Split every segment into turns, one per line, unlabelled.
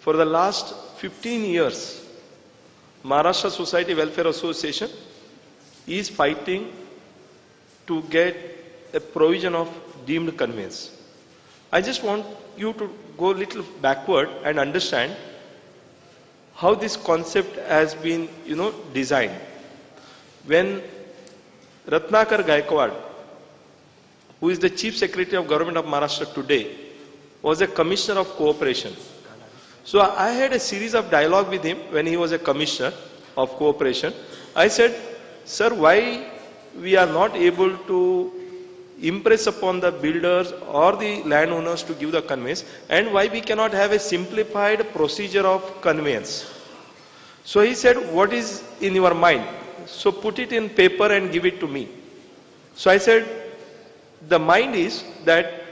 For the last 15 years, Maharashtra Society Welfare Association is fighting to get a provision of deemed conveyance. I just want you to go a little backward and understand how this concept has been, designed. When Ratnakar Gaikwad, who is the Chief Secretary of Government of Maharashtra today, was a Commissioner of Cooperation. So I had a series of dialogue with him when he was a Commissioner of Cooperation. I said, sir, why we are not able to impress upon the builders or the landowners to give the conveyance, and why we cannot have a simplified procedure of conveyance. So he said, what is in your mind? So put it in paper and give it to me. So I said, the mind is that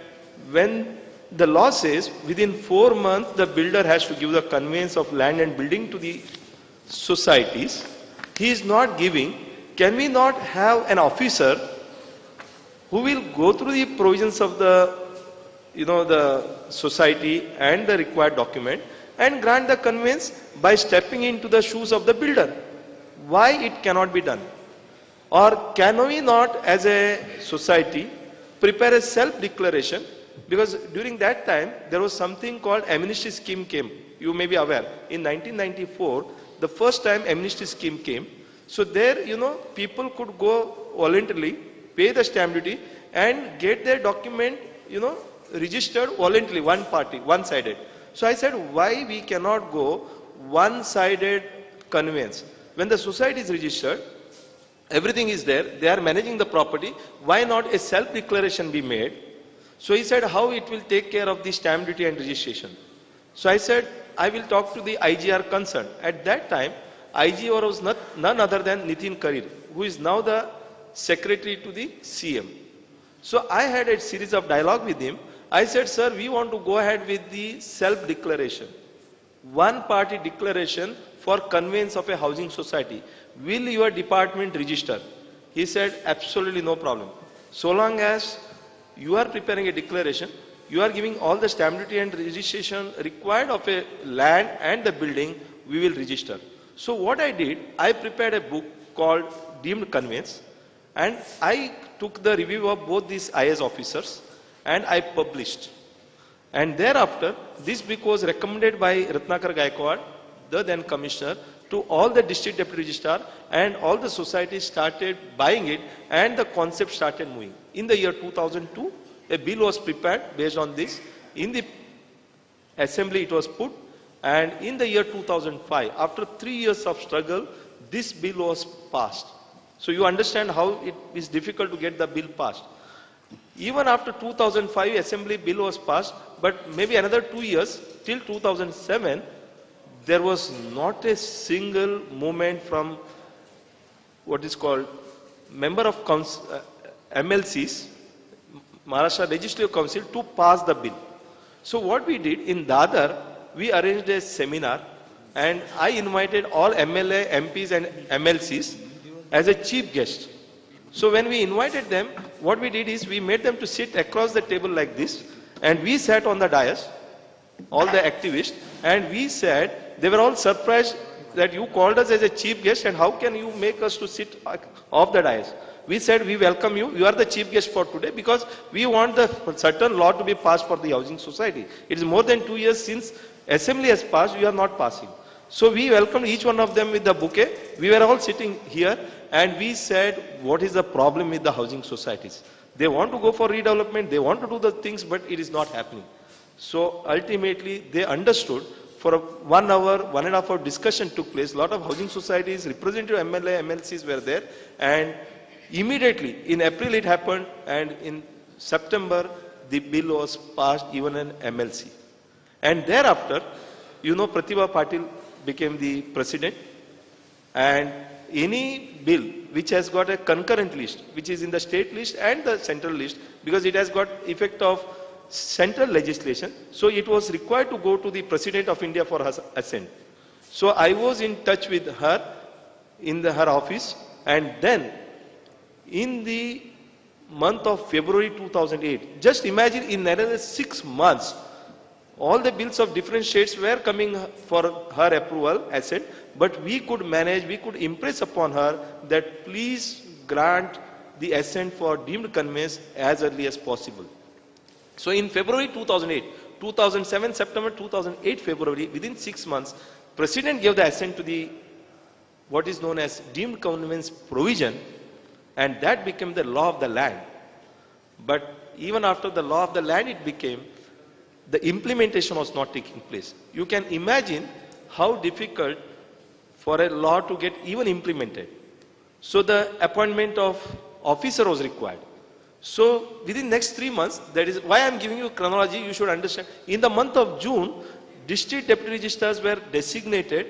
when the law says within 4 months the builder has to give the conveyance of land and building to the societies, he is not giving. Can we not have an officer who will go through the provisions of the society and the required document and grant the conveyance by stepping into the shoes of the builder? Why it cannot be done? Or can we not as a society prepare a self-declaration? Because during that time there was something called amnesty scheme came. You may be aware. In 1994, the first time amnesty scheme came. So there, people could go voluntarily, pay the stamp duty and get their document, registered voluntarily, one party, one-sided. So I said, why we cannot go one-sided conveyance? When the society is registered, everything is there, they are managing the property, why not a self-declaration be made? So he said, how it will take care of the stamp duty and registration? So I said, I will talk to the IGR concerned. At that time, IGR was none other than Nitin Karir, who is now the secretary to the CM. So I had a series of dialogue with him. I said, sir, we want to go ahead with the self-declaration. One party declaration for conveyance of a housing society. Will your department register? He said, absolutely no problem. So long as you are preparing a declaration, you are giving all the stamp duty and registration required of a land and the building, we will register. So what I did, I prepared a book called Deemed Conveyance, and I took the review of both these IAS officers and I published. And thereafter, this book was recommended by Ratnakar Gaikwad, the then commissioner, to all the district deputy registrar, and all the societies started buying it and the concept started moving. In the year 2002, a bill was prepared based on this. In the assembly it was put, and in the year 2005, after 3 years of struggle, this bill was passed. So you understand how it is difficult to get the bill passed. Even after 2005, assembly bill was passed, but maybe another 2 years, till 2007, there was not a single movement from what is called member of MLCs, Maharashtra Legislative Council, to pass the bill. So what we did in Dadar, we arranged a seminar and I invited all MLA, MPs and MLCs as a chief guest. So when we invited them, what we did is we made them to sit across the table like this, and we sat on the dais, all the activists, and we said, they were all surprised that you called us as a chief guest and how can you make us to sit off the dais? We said, we welcome you, you are the chief guest for today because we want the certain law to be passed for the housing society. It is more than 2 years since assembly has passed, we are not passing. So we welcomed each one of them with the bouquet. We were all sitting here and we said, what is the problem with the housing societies? They want to go for redevelopment, they want to do the things, but it is not happening. So ultimately they understood. For 1 hour, 1.5 hour discussion took place. A lot of housing societies, representative MLA, MLCs were there, and immediately in April it happened, and in September the bill was passed, even an MLC. And thereafter, Pratibha Patil became the president, and any bill which has got a concurrent list, which is in the state list and the central list, because it has got effect of central legislation, so it was required to go to the President of India for her assent. So I was in touch with her in her office, and then in the month of February 2008, just imagine in another 6 months, All the bills of different states were coming for her approval, assent, but we could manage, we could impress upon her that please grant the assent for deemed conveyance as early as possible. So in February 2008, 2007 September, 2008 February, within 6 months, President gave the assent to the what is known as deemed conveyance provision, and that became the law of the land. But even after the law of the land it became, the implementation was not taking place. You can imagine how difficult for a law to get even implemented. So the appointment of officer was required. So within next 3 months, that is why I am giving you chronology, you should understand. In the month of June, district deputy registrars were designated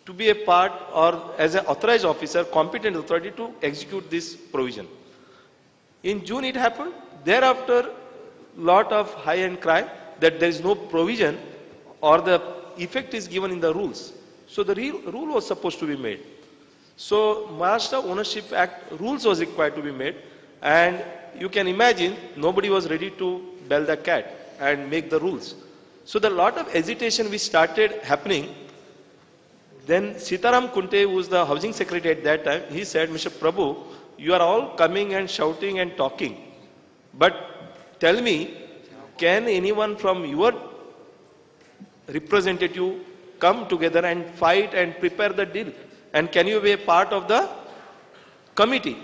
to be a part or as an authorized officer, competent authority to execute this provision. In June it happened. Thereafter, lot of high and cry that there is no provision or the effect is given in the rules. So the rule was supposed to be made. So Maharashtra Ownership Act rules was required to be made, and you can imagine nobody was ready to bell the cat and make the rules. So the lot of hesitation which started happening. Then Sitaram Kunte, who was the housing secretary at that time, he said, Mr. Prabhu, you are all coming and shouting and talking, but tell me, can anyone from your representative come together and fight and prepare the deal? And can you be a part of the committee?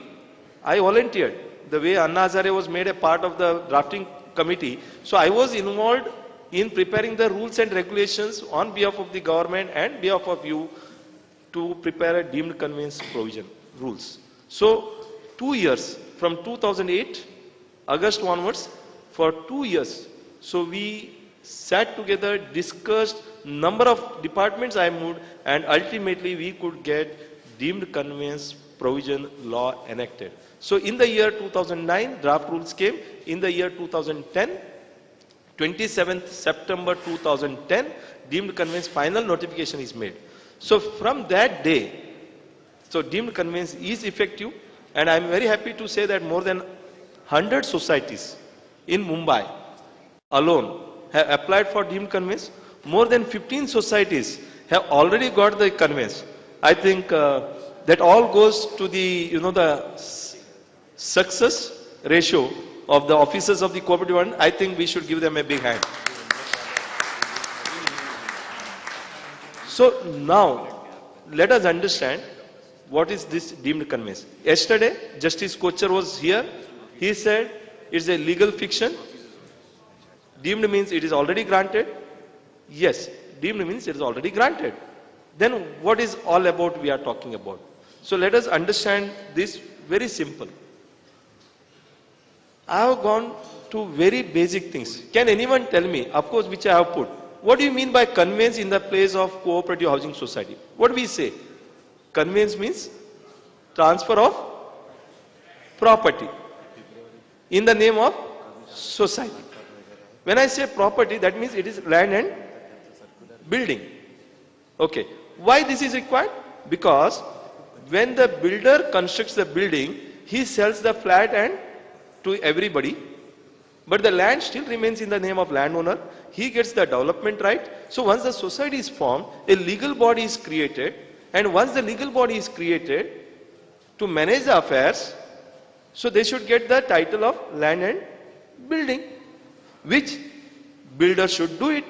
I volunteered. The way Anna Hazare was made a part of the drafting committee. So I was involved in preparing the rules and regulations on behalf of the government and behalf of you to prepare a deemed conveyance provision rules. So 2 years, from 2008, August onwards, for 2 years. So we sat together, discussed number of departments I moved, and ultimately we could get deemed conveyance provision law enacted. So in the year 2009, draft rules came. In the year 2010, 27th September 2010, deemed conveyance final notification is made. So from that day, so deemed conveyance is effective, and I am very happy to say that more than 100 societies in Mumbai alone have applied for deemed conveyance. More than 15 societies have already got the conveyance. I think that all goes to the the success ratio of the officers of the cooperative fund. I think we should give them a big hand. So now let us understand what is this deemed conveyance. Yesterday Justice Kochar was here. He said it's a legal fiction. Deemed means it is already granted. Yes, deemed means it is already granted. Then what is all about we are talking about? So let us understand this very simple. I have gone to very basic things. Can anyone tell me, of course, which I have put, what do you mean by conveyance in the place of cooperative housing society? What do we say? Conveyance means transfer of property in the name of society. When I say property, that means it is land and building. Okay. Why this is required? Because when the builder constructs the building, he sells the flat and to everybody, but the land still remains in the name of landowner. He gets the development right. So once the society is formed, a legal body is created, and once the legal body is created to manage the affairs, so they should get the title of land and building, which builder should do it.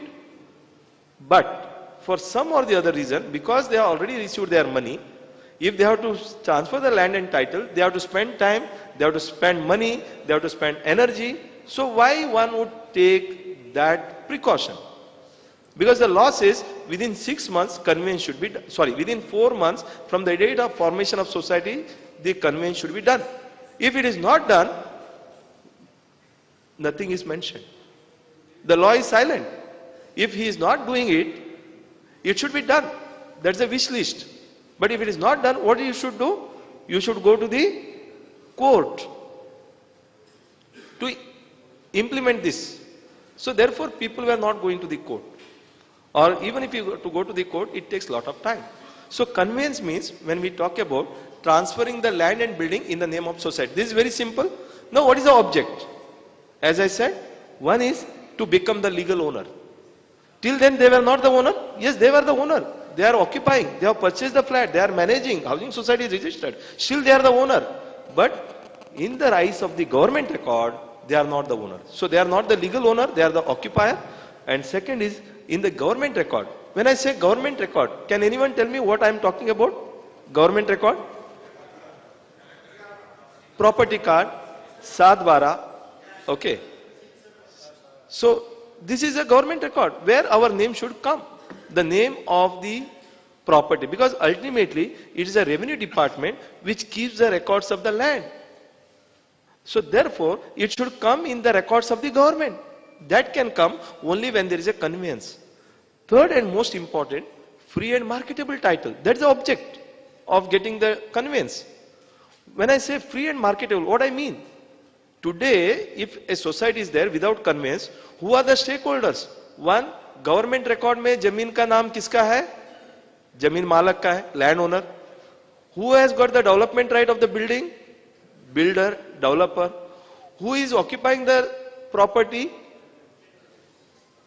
But for some or the other reason, because they have already received their money, if they have to transfer the land and title, they have to spend time, they have to spend money, they have to spend energy. So why one would take that precaution? Because the law says within 6 months conveyance should be within 4 months from the date of formation of society, the conveyance should be done. If it is not done, nothing is mentioned. The law is silent. If he is not doing it, it should be done. That's a wish list. But if it is not done, what you should do? You should go to the court to implement this. So therefore people were not going to the court. Or even if you go to the court, it takes a lot of time. So conveyance means when we talk about transferring the land and building in the name of society. This is very simple. Now what is the object? As I said, one is to become the legal owner. Till then they were not the owner. Yes, they were the owner. They are occupying. They have purchased the flat. They are managing. Housing society is registered. Still they are the owner. But in the eyes of the government record, they are not the owner. So they are not the legal owner. They are the occupier. And second is in the government record. When I say government record, can anyone tell me what I am talking about? Government record? Property card, Sadwara. Okay. So this is a government record where our name should come. The name of the property. Because ultimately it is a revenue department which keeps the records of the land. So therefore it should come in the records of the government. That can come only when there is a conveyance. Third and most important, free and marketable title. That is the object of getting the conveyance. When I say free and marketable, what I mean? Today, if a society is there without conveyance, who are the stakeholders? One, government record में जमीन का नाम किसका है? जमीन मालक का है, landowner. Who has got the development right of the building? Builder, developer. Who is occupying the property?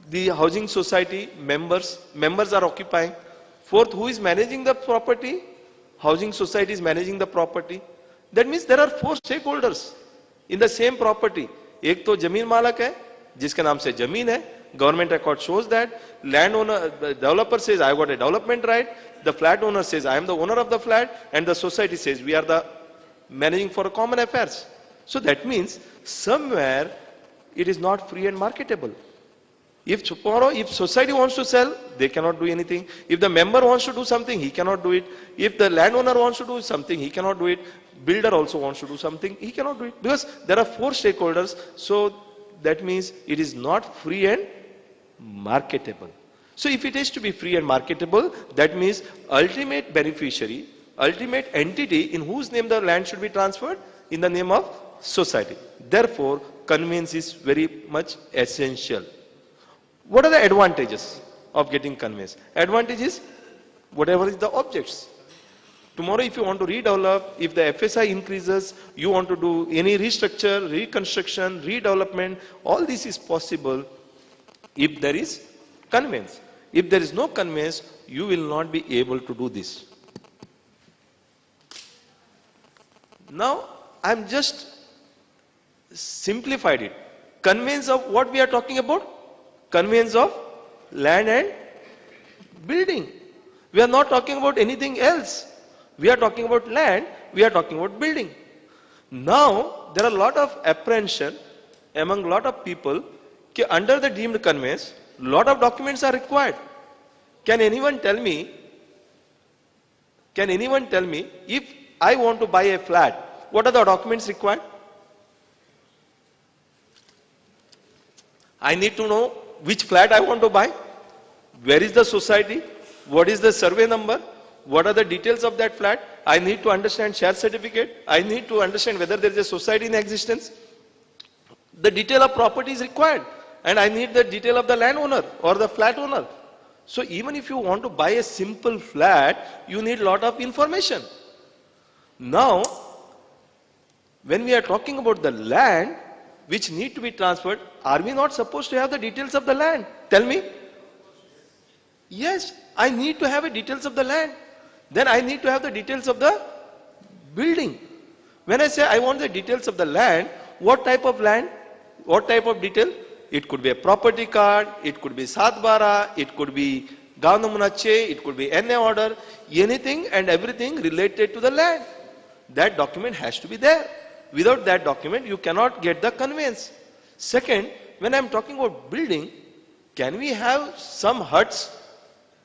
The housing society members. Members are occupying. Fourth, who is managing the property? Housing society is managing the property. That means there are four stakeholders in the same property. एक तो जमीन मालक है जिसके नाम से जमीन है. Government record shows that. Landowner, the developer says I got a development right. The flat owner says I am the owner of the flat, and the society says we are the managing for common affairs. So that means somewhere it is not free and marketable. If tomorrow, if society wants to sell, they cannot do anything. If the member wants to do something, he cannot do it. If the landowner wants to do something, he cannot do it. Builder also wants to do something, he cannot do it. Because there are four stakeholders, so that means it is not free and marketable. So if it is to be free and marketable, that means ultimate beneficiary, ultimate entity in whose name the land should be transferred, in the name of society. Therefore, conveyance is very much essential. What are the advantages of getting conveyance? Advantage is whatever is the objects. Tomorrow if you want to redevelop, if the FSI increases, you want to do any restructure, reconstruction, redevelopment, all this is possible if there is conveyance. If there is no conveyance, you will not be able to do this. Now, I am just simplified it. Conveyance of what we are talking about? Conveyance of land and building. We are not talking about anything else. We are talking about land, we are talking about building. Now, there are a lot of apprehension among a lot of people that under the deemed conveyance, lot of documents are required. Can anyone tell me if I want to buy a flat, what are the documents required? I need to know which flat I want to buy, where is the society, what is the survey number, what are the details of that flat. I need to understand share certificate. I need to understand whether there is a society in existence. The detail of property is required, and I need the detail of the landowner or the flat owner. So even if you want to buy a simple flat, you need a lot of information. Now, when we are talking about the land which need to be transferred, are we not supposed to have the details of the land? Tell me. Yes, I need to have the details of the land. Then I need to have the details of the building. When I say I want the details of the land, what type of land? What type of detail? It could be a property card, it could be Satbara, it could be Gaon Namuna Che, it could be NA order, anything and everything related to the land. That document has to be there. Without that document, you cannot get the conveyance. Second, when I am talking about building, can we have some huts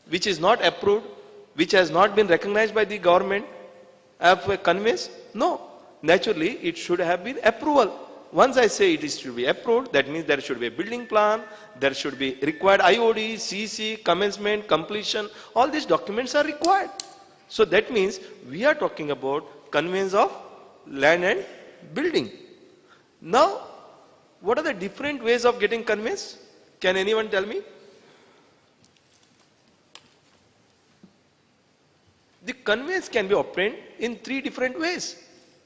which is not approved, which has not been recognized by the government, have a conveyance? No. Naturally, it should have been approval. Once I say it is to be approved, that means there should be a building plan, there should be required IOD, CC, commencement, completion, all these documents are required. So that means we are talking about conveyance of land and building. Now, what are the different ways of getting conveyance? Can anyone tell me? The conveyance can be obtained in three different ways.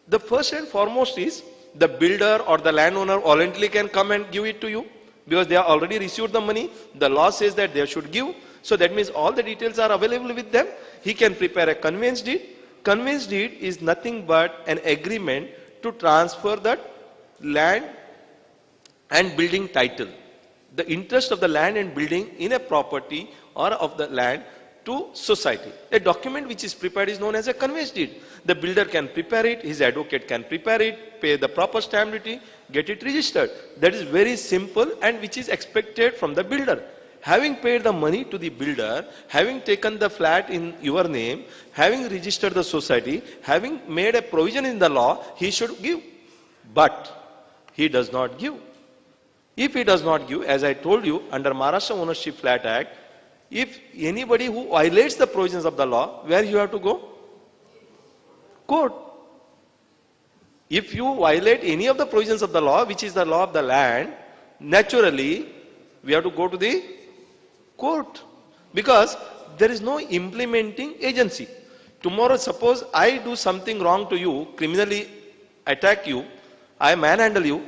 The first and foremost is the builder or the landowner voluntarily can come and give it to you. because they have already received the money. The law says that they should give. So that means all the details are available with them. He can prepare a conveyance deed. Conveyance deed is nothing but an agreement to transfer that land and building title, the interest of the land and building in a property or of the land to society. A document which is prepared is known as a conveyance deed. The builder can prepare it, his advocate can prepare it, pay the proper stamp duty, get it registered. That is very simple and which is expected from the builder. Having paid the money to the builder, having taken the flat in your name, having registered the society, having made a provision in the law, he should give. But he does not give. If he does not give, as I told you, under Maharashtra Ownership Flat Act, if anybody who violates the provisions of the law, where you have to go? Court. If you violate any of the provisions of the law, which is the law of the land, naturally, we have to go to the court. Because there is no implementing agency. Tomorrow, suppose I do something wrong to you, criminally attack you, I manhandle you,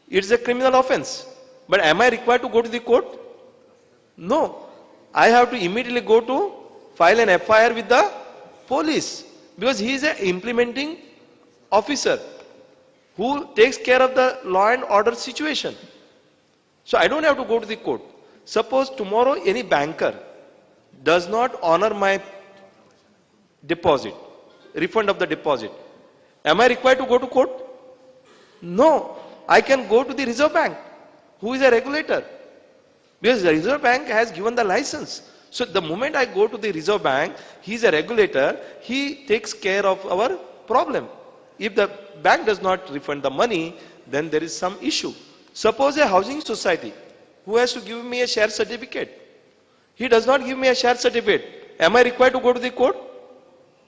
it's a criminal offense. But am I required to go to the court? No. I have to immediately go to file an FIR with the police because he is an implementing officer who takes care of the law and order situation. So I don't have to go to the court. Suppose tomorrow any banker does not honor my deposit, refund of the deposit. Am I required to go to court? No. I can go to the Reserve Bank, who is a regulator. Because the Reserve Bank has given the license. So the moment I go to the Reserve Bank, he is a regulator, he takes care of our problem. If the bank does not refund the money, then there is some issue. Suppose a housing society who has to give me a share certificate. He does not give me a share certificate. Am I required to go to the court?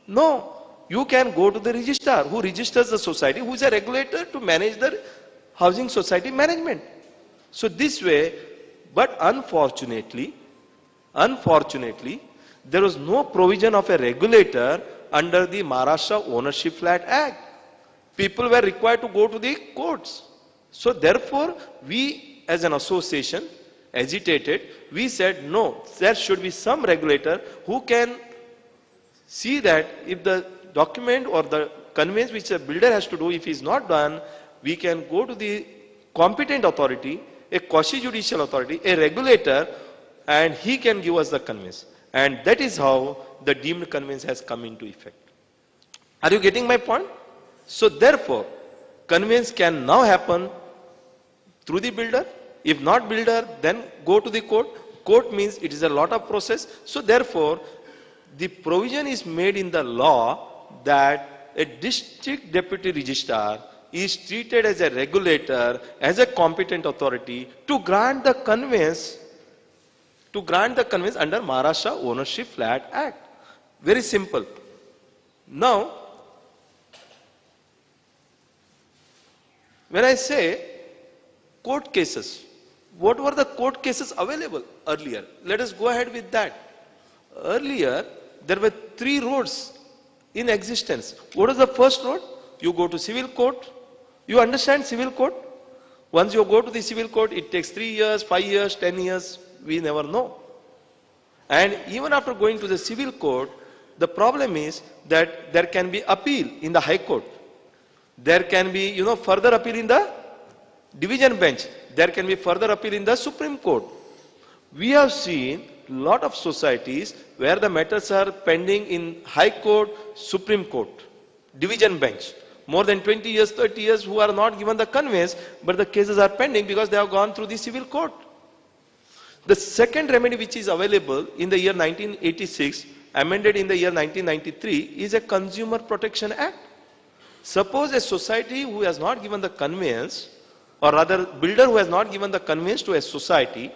No. You can go to the registrar who registers the society, who is a regulator to manage the housing society management. So this way, but unfortunately, there was no provision of a regulator under the Maharashtra Ownership Flat Act. People were required to go to the courts. So therefore, we as an association agitated, we said no, there should be some regulator who can see that if the document or the conveyance which a builder has to do, if he is not done, we can go to the competent authority, a quasi-judicial authority, a regulator, and he can give us the conveyance. And that is how the deemed conveyance has come into effect. Are you getting my point? So therefore, conveyance can now happen through the builder. If not builder, then go to the court. Court means it is a lot of process. So therefore, the provision is made in the law that a district deputy registrar is treated as a regulator, as a competent authority to grant the conveyance under Maharashtra Ownership Flat Act. Very simple. Now, when I say court cases, what were the court cases available earlier? Let us go ahead with that. Earlier, there were 3 roads in existence. What is the first road? You go to civil court. You understand civil court? Once you go to the civil court, it takes 3 years, 5 years, 10 years. We never know. And even after going to the civil court, the problem is that there can be appeal in the High Court. There can be, further appeal in the division bench. There can be further appeal in the Supreme Court. We have seen lot of societies where the matters are pending in High Court, Supreme Court, division bench. More than 20 years, 30 years who are not given the conveyance, but the cases are pending because they have gone through the civil court. The second remedy which is available in the year 1986, amended in the year 1993, is a Consumer Protection Act. Suppose a society who has not given the conveyance, or rather builder who has not given the conveyance to a society,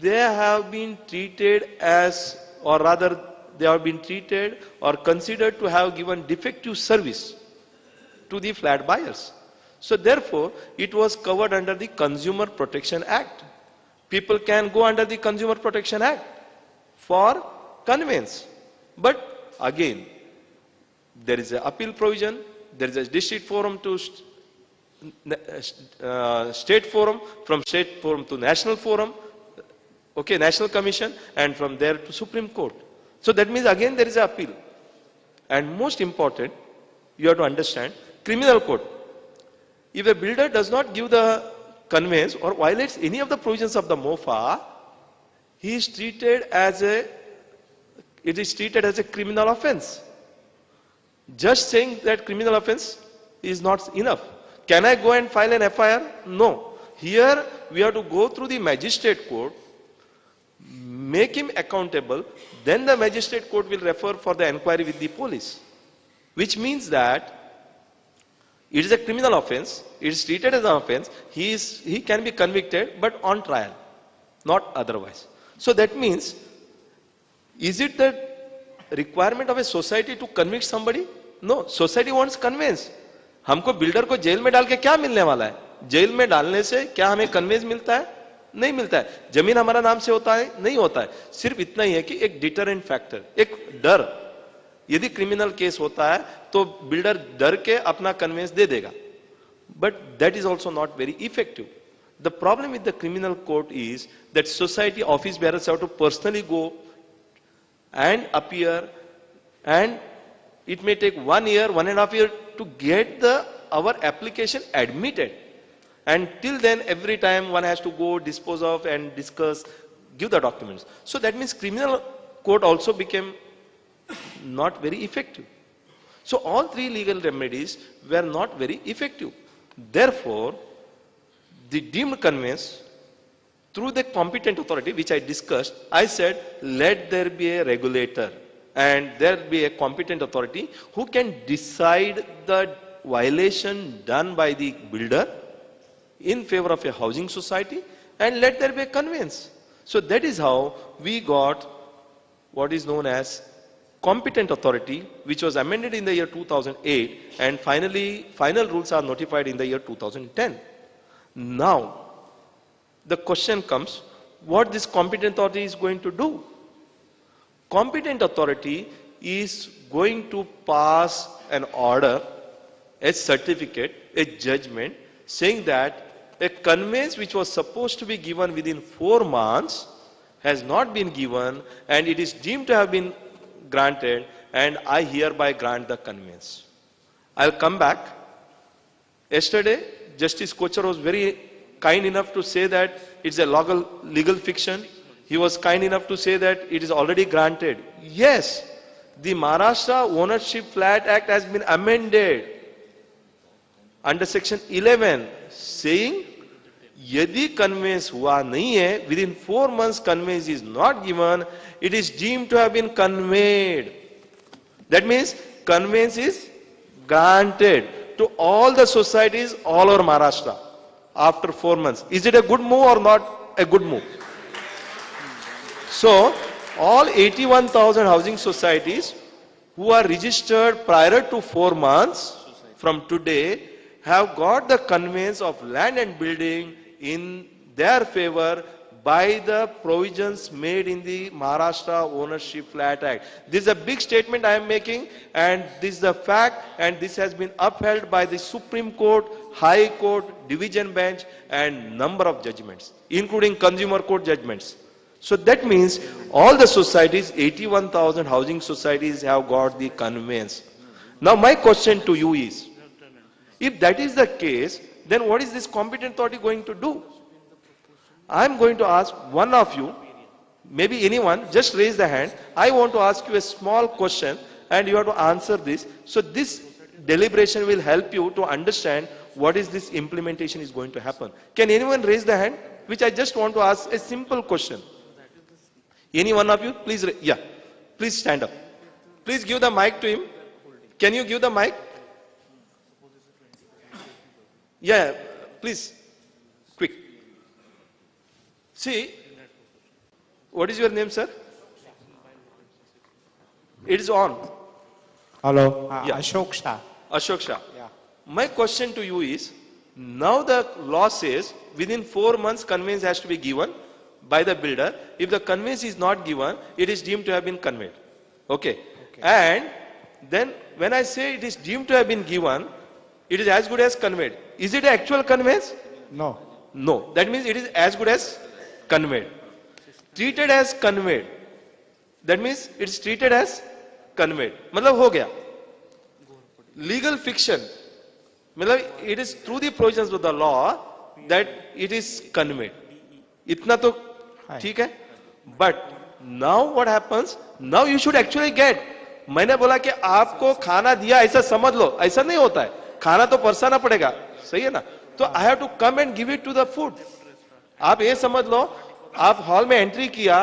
they have been treated as, or rather they have been treated or considered to have given defective service to the flat buyers. So therefore, it was covered under the Consumer Protection Act. People can go under the Consumer Protection Act for conveyance. But again, there is an appeal provision, there is a district forum to state forum, from state forum to national forum, okay, national commission, and from there to Supreme Court. So that means again there is an appeal. And most important, you have to understand, criminal code. If a builder does not give the conveyance or violates any of the provisions of the MOFA, he is treated as a, it is treated as a criminal offense. Just saying that criminal offense is not enough. Can I go and file an FIR? No. Here we have to go through the magistrate court, make him accountable, then the magistrate court will refer for the inquiry with the police. Which means that it is a criminal offense, it is treated as an offense, he can be convicted but on trial, not otherwise. So that means, is it the requirement of a society to convict somebody? No, society wants conveyance. हमको builder को jail में डाल के क्या मिलने वाला है? Jail में डालने से क्या हमें कन्वेंस मिलता है? नहीं मिलता है. जमीन हमारा नाम से होता है? नहीं होता है. सिर्फ इतना ही है कि एक डिटरेंट फैक्टर, एक डर. यदि क्रिमिनल केस होता है तो बिल्डर डर के अपना कन्वेंस दे देगा. But that is also not very effective. The problem with the criminal court is that society office bearers have to personally go and appear, and it may take 1 year, 1.5 years to get our application admitted. And till then, every time one has to go, dispose of and discuss, give the documents. So that means criminal court also became not very effective. So all three legal remedies were not very effective. Therefore, the deemed conveyance through the competent authority, which I discussed, I said, let there be a regulator and there be a competent authority who can decide the violation done by the builder in favor of a housing society, and let there be a conveyance. So that is how we got what is known as competent authority, which was amended in the year 2008, and finally final rules are notified in the year 2010. Now the question comes, what this competent authority is going to do? Competent authority is going to pass an order, a certificate, a judgment saying that a conveyance which was supposed to be given within 4 months has not been given and it is deemed to have been granted, and I hereby grant the conveyance. I'll come back. Yesterday, Justice Kochar was very kind enough to say that it's a legal fiction. He was kind enough to say that it is already granted. Yes, the Maharashtra Ownership Flat Act has been amended under section 11, saying यदि conveyance हुआ नहीं है, within 4 months conveyance is not given, it is deemed to have been conveyed. That means conveyance is granted to all the societies all over Maharashtra after 4 months. Is it a good move or not a good move? So all 81,000 housing societies who are registered prior to 4 months from today have got the conveyance of land and building in their favor by the provisions made in the Maharashtra Ownership Flat Act. This is a big statement I am making, and this is the fact, and this has been upheld by the Supreme Court, High Court, Division Bench, and number of judgments, including Consumer Court judgments. So that means all the societies, 81,000 housing societies have got the conveyance. Now my question to you is, if that is the case, then what is this competent authority going to do? I am going to ask one of you, maybe anyone, just raise the hand. I want to ask you a small question and you have to answer this. So this deliberation will help you to understand what is this implementation is going to happen. Can anyone raise the hand? Which I just want to ask a simple question. Any one of you? Please, yeah. Please stand up. Please give the mic to him. Can you give the mic? Yeah, please, quick. See, what is your name, sir? It is on.
Hello,
Yeah.
Ashok Shah.
Ashok Shah.
Yeah.
My question to you is, now the law says within 4 months conveyance has to be given by the builder. If the conveyance is not given, it is deemed to have been conveyed. Okay. And then when I say it is deemed to have been given, It is as good as conveyed. Is it actual conveyance?
No.
No. That means it is as good as conveyed. Treated as conveyed. That means it's treated as conveyed. मतलब हो गया. Legal fiction. मतलब it is through the provisions of the law that it is conveyed. इतना तो ठीक है. But now what happens? Now you should actually get. मैंने बोला कि आपको खाना दिया ऐसा समझ लो. ऐसा नहीं होता है. खाना तो परसाना पड़ेगा. सही है ना? तो I have to come and give it to the food. आप ये समझ लो, आप हॉल में एंट्री किया,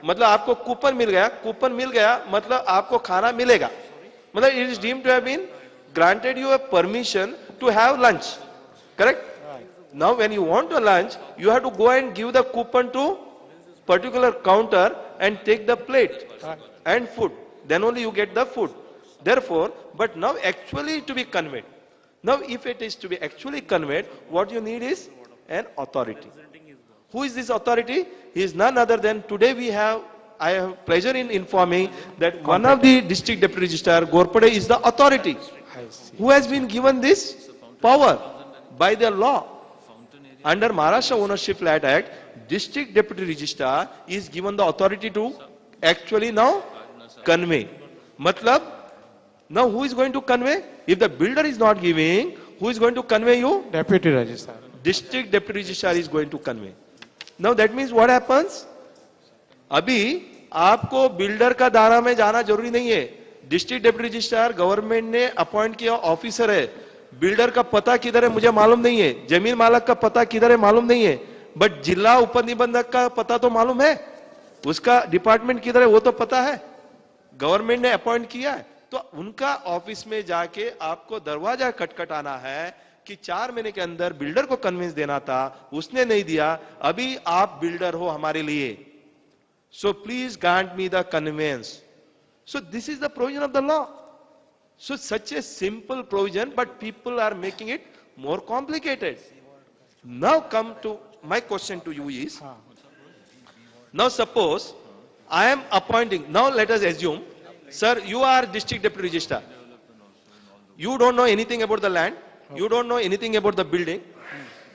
मतलब आपको कूपन मिल गया, मतलब आपको खाना मिलेगा. मतलब it is deemed to have been granted you a permission to have lunch. Correct? Now when you want a lunch, you have to go and give the coupon to particular counter and take the plate and food. Then only you get the food. Therefore, but now actually to be conveyed. Now if it is to be actually conveyed, what you need is an authority. Who is this authority? He is none other than today I have pleasure in informing that one of the district deputy registrar, Gorpade, is the authority who has been given this power by the law. Under Maharashtra Ownership Land Act, district deputy registrar is given the authority to actually now convey. Matlab, now who is going to convey? If the builder is not giving, who is going to convey you?
Deputy Registrar.
District deputy registrar is going to convey. Now that means what happens? अभी आपको builder का दायरा में जाना जरूरी नहीं है. District deputy registrar government ने अपॉइंट किया ऑफिसर है. बिल्डर का पता किधर है मुझे मालूम नहीं है. जमीन मालक का पता किधर है मालूम नहीं है. बट जिला उप निबंधक का पता तो मालूम है. उसका डिपार्टमेंट किधर है वो तो पता है. गवर्नमेंट ने अपॉइंट किया है. तो उनका ऑफिस में जाके आपको दरवाजा खटखटाना है कि 4 महीने के अंदर बिल्डर को कन्विंस देना था, उसने नहीं दिया. अभी आप बिल्डर हो हमारे लिए. So please grant me the conveyance. So this is the provision of the law. So such a simple provision, but people are making it more complicated. Now come to my question to you is, now suppose I am appointing, now let us assume, sir, you are district deputy registrar. You don't know anything about the land. You don't know anything about the building.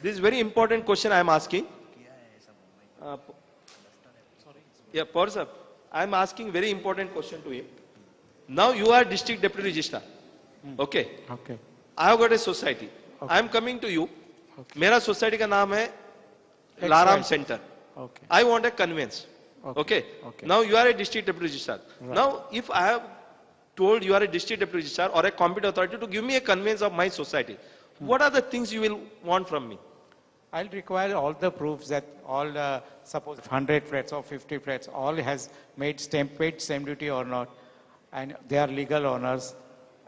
This is very important question I am asking. Yeah, Paul sir, I am asking very important question to you. Now you are district deputy registrar. Okay.
Okay.
I have got a society.
Okay.
I am coming to you.
Okay.
मेरा society का नाम है Laram Center.
Okay.
I want a conveyance. Okay.
Okay.
Now you are a district deputy registrar.
Right.
Now if I have told you are a district deputy registrar or a competent authority to give me a conveyance of my society, what are the things you will want from me?
I'll require all the proofs that all, suppose 100 flats or 50 flats, all has paid stamp duty or not, and they are legal owners.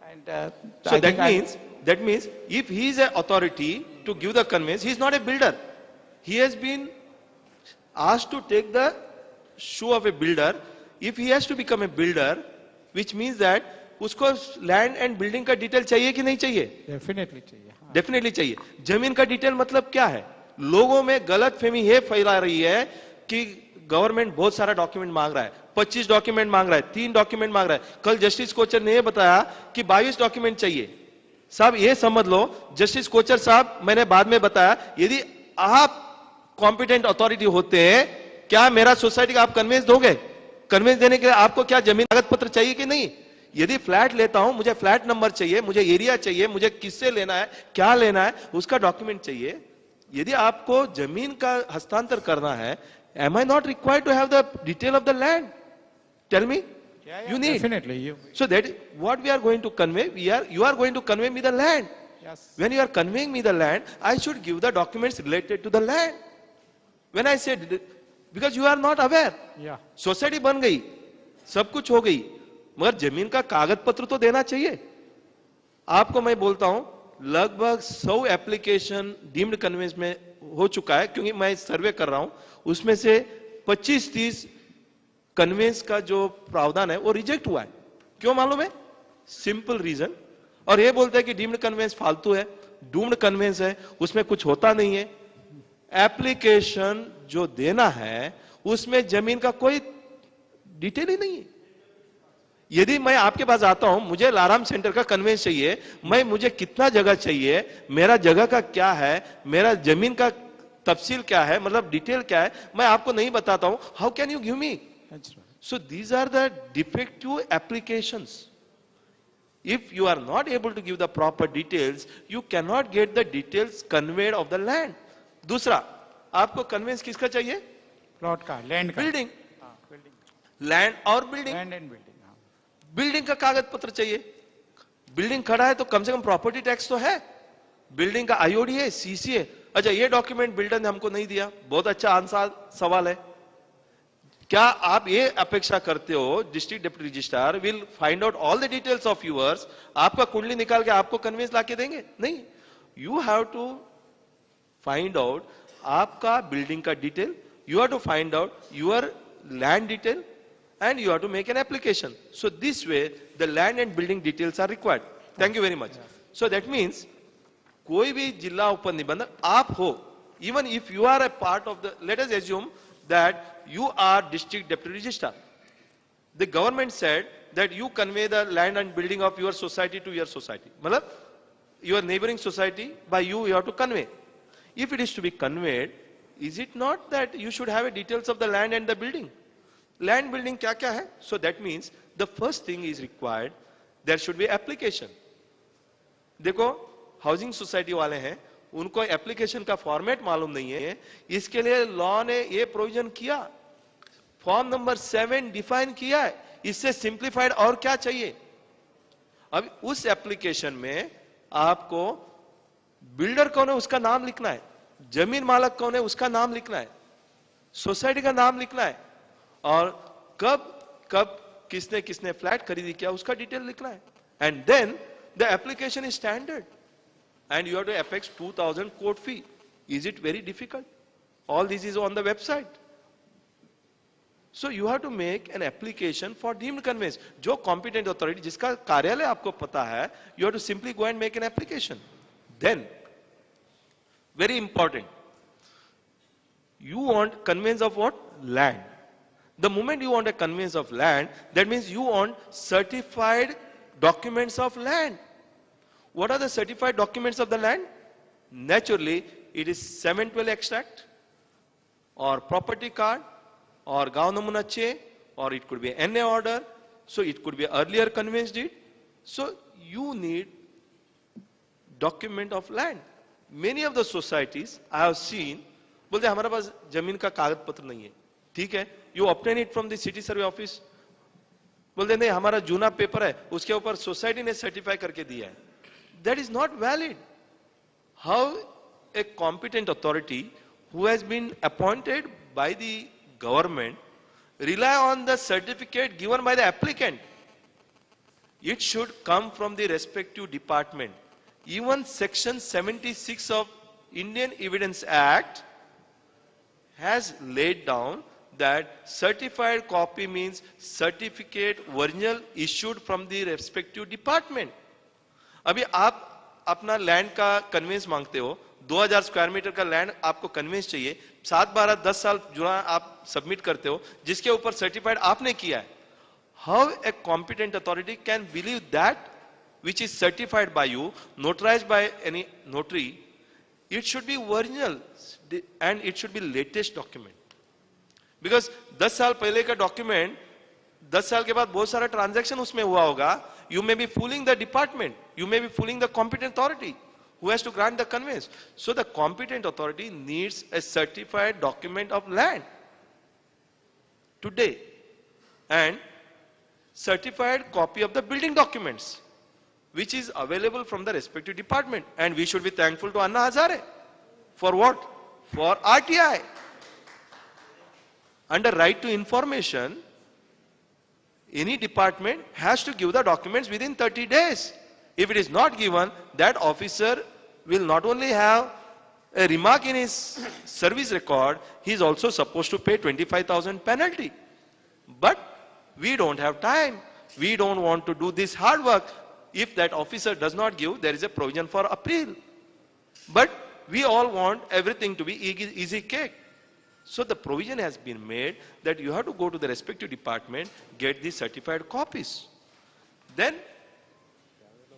And
So that means if he is an authority to give the conveyance, he is not a builder. He has been asked to take the shoe of a builder. If he has to become a builder, which means that उसको land and building का detail चाहिए कि नहीं चाहिए?
Definitely चाहिए.
Definitely चाहिए. जमीन का डिटेल मतलब क्या है? लोगों में गलत फहमी ये फैला रही है कि गवर्नमेंट बहुत सारा डॉक्यूमेंट मांग रहा है, 25 डॉक्यूमेंट मांग रहा है, 3 डॉक्यूमेंट मांग रहा है. कल जस्टिस कोचर ने ये बताया कि 22 डॉक्यूमेंट चाहिए. साहब ये समझ लो, जस्टिस कोचर साहब मैंने बाद में बताया, यदि आप कॉम्पिटेंट अथॉरिटी होते हैं, क्या मेरा सोसाइटी का आप कन्वेंस दोगे? कन्वेंस देने के लिए आपको क्या जमीन कागज पत्र चाहिए कि नहीं? यदि फ्लैट लेता हूं, मुझे फ्लैट नंबर चाहिए, मुझे एरिया चाहिए, मुझे किससे लेना है, क्या लेना है, उसका डॉक्यूमेंट चाहिए. यदि आपको जमीन का हस्तांतर करना है, am I not required to have the detail of the land? Tell me. You need.
Definitely.
So that what we are going to convey, you are going to convey me the land.
Yes.
When you are conveying me the land, I should give the documents related to the land. When I said, because you are not aware.
Yeah.
Society बन गई, सब कुछ हो गई, मगर जमीन का कागज पत्र तो देना चाहिए. आपको मैं बोलता हूं, लगभग 100 एप्लीकेशन डीम्ड कन्वेंस में हो चुका है, क्योंकि मैं सर्वे कर रहा हूं. उसमें से 25-30 कन्वेंस का जो प्रावधान है वो रिजेक्ट हुआ है. क्यों मालूम है? Simple reason. और ये बोलते हैं कि डीम्ड कन्वेंस फालतू है, डूम्ड कन्वेंस है, उसमें कुछ होता नहीं है. एप्लीकेशन जो देना है उसमें जमीन का कोई डिटेल ही नहीं है. यदि मैं आपके पास आता हूं, मुझे अलार्म सेंटर का कन्वेंस चाहिए, मुझे कितना जगह चाहिए, मेरा जगह का क्या है, मेरा जमीन का तफसील क्या है, मतलब डिटेल क्या है, मैं आपको नहीं बताता हूं, how can you give me? So these are the defective applications. If you are not able to give the proper details, you cannot get the details conveyed of the land. दूसरा, आपको convince किसका चाहिए?
Plot का, land का,
building,
building,
land और building.
Land and building.
Building का कागज पत्र चाहिए। बिल्डिंग खड़ा है तो कम से कम प्रॉपर्टी टैक्स तो है, बिल्डिंग का आईओडी है, सीसी है। अच्छा, ये डॉक्यूमेंट बिल्डर ने हमको नहीं दिया, बहुत अच्छा आंसर सवाल है। क्या आप ये अपेक्षा करते हो district deputy registrar will find out all the details of yours, आपका कुंडली निकाल के आपको कन्वेंस लाके देंगे? नहीं, you have to find out आपका बिल्डिंग का detail, you have to find out your land detail and you have to make an application. So this way the land and building details are required. Thank you very much. So that means कोई भी जिला उप निबंधक आप हो, even if you are a part of the, let us assume that you are district deputy registrar. The government said that you convey the land and building of your society to your society. मतलब your neighboring society, by you have to convey. If it is to be conveyed, is it not that you should have a details of the land and the building? Land building क्या क्या है? So that means the first thing is required, there should be application. देखो, housing society वाले हैं, उनको application का format मालूम नहीं है, इसके लिए लॉ ने ये प्रोविजन किया, फॉर्म नंबर 7 डिफाइन किया है, इससे सिंप्लीफाइड और क्या चाहिए? अब उस एप्लीकेशन में आपको बिल्डर कौन है उसका नाम लिखना है, जमीन मालक कौन है उसका नाम लिखना है, सोसाइटी का नाम लिखना है, और कब कब किसने किसने फ्लैट खरीदी किया उसका डिटेल लिखना है. And then the application is standard and you have to affix 2000 court fee. Is it very difficult? All this is on the website. So you have to make an application for deemed conveyance. जो competent authority जिसका कार्यालय आपको पता है, you have to simply go and make an application. Then very important, you want conveyance of what? Land. The moment you want a conveyance of land, that means you want certified documents of land. What are the certified documents of the land? Naturally, it is 712 extract or property card or gaon namuna che, or it could be NA order. So it could be earlier conveyance deed. So you need document of land. Many of the societies I have seen, बोलते हमारे पास जमीन का कागज पत्र नहीं है. ठीक है, you obtain it from the city survey office. बोलते नहीं, हमारा जूना पेपर है, उसके ऊपर सोसाइटी ने सर्टिफाई करके दिया है. That is not valid. How a competent authority who has been appointed by the government rely on the certificate given by the applicant? It should come from the respective department. Even section 76 of Indian evidence act has laid down that certified copy means certificate original issued from the respective department. अभी आप अपना land का convince मांगते हो, 2000 square metre का land आपको convince चाहिए, 7, 12, 10 साल जुड़ा आप सबमिट करते हो, जिसके ऊपर सर्टिफाइड आपने किया है. How a competent authority can believe that which is certified by you, notarized by any notary? It should be original and it should be latest document. Because 10 साल पहले का डॉक्यूमेंट, 10 साल के बाद बहुत सारा ट्रांजैक्शन उसमें हुआ होगा. You may be fooling the department, you may be fooling the competent authority who has to grant the conveyance. So the competent authority needs a certified document of land today and certified copy of the building documents, which is available from the respective department. And we should be thankful to Anna Hazare. For what? For RTI. Under right to information, any department has to give the documents within 30 days. If it is not given, that officer will not only have a remark in his service record, he is also supposed to pay 25,000 penalty. But we don't have time. We don't want to do this hard work. If that officer does not give, there is a provision for appeal. But we all want everything to be easy cake. So the provision has been made that you have to go to the respective department, get the certified copies. then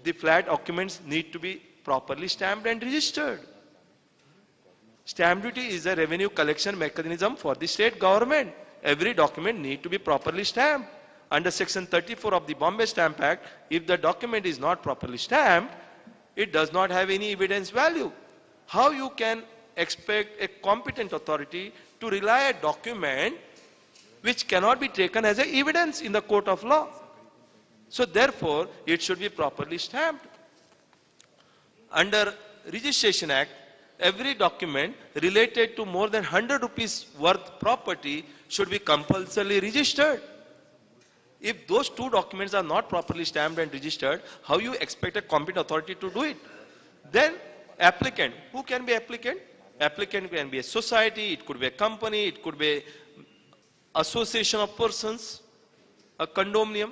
the flat documents need to be properly stamped and registered. Stamp duty is a revenue collection mechanism for the state government. Every document need to be properly stamped. Under section 34 of the Bombay Stamp Act, if the document is not properly stamped, it does not have any evidence value. How you can expect a competent authority to rely a document which cannot be taken as a evidence in the court of law? So therefore, it should be properly stamped. Under Registration Act, every document related to more than 100 rupees worth property should be compulsorily registered. If those two documents are not properly stamped and registered, how you expect a competent authority to do it? Then applicant, who can be applicant? Applicant can be a society, it could be a company, it could be association of persons, a condominium.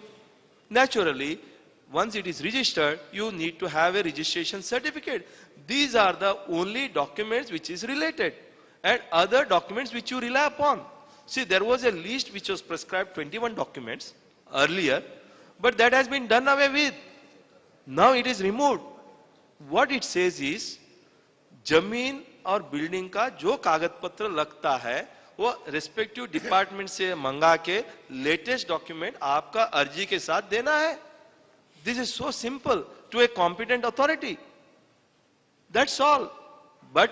Naturally, once it is registered, you need to have a registration certificate. These are the only documents which is related, and other documents which you rely upon. See, there was a list which was prescribed 21 documents earlier, but that has been done away with. Now it is removed. What it says is, जमीन और building का जो कागज पत्र लगता है वो respective department से मंगा के लेटेस्ट डॉक्यूमेंट आपका अर्जी के साथ देना है. This is so simple to a competent authority. That's all. But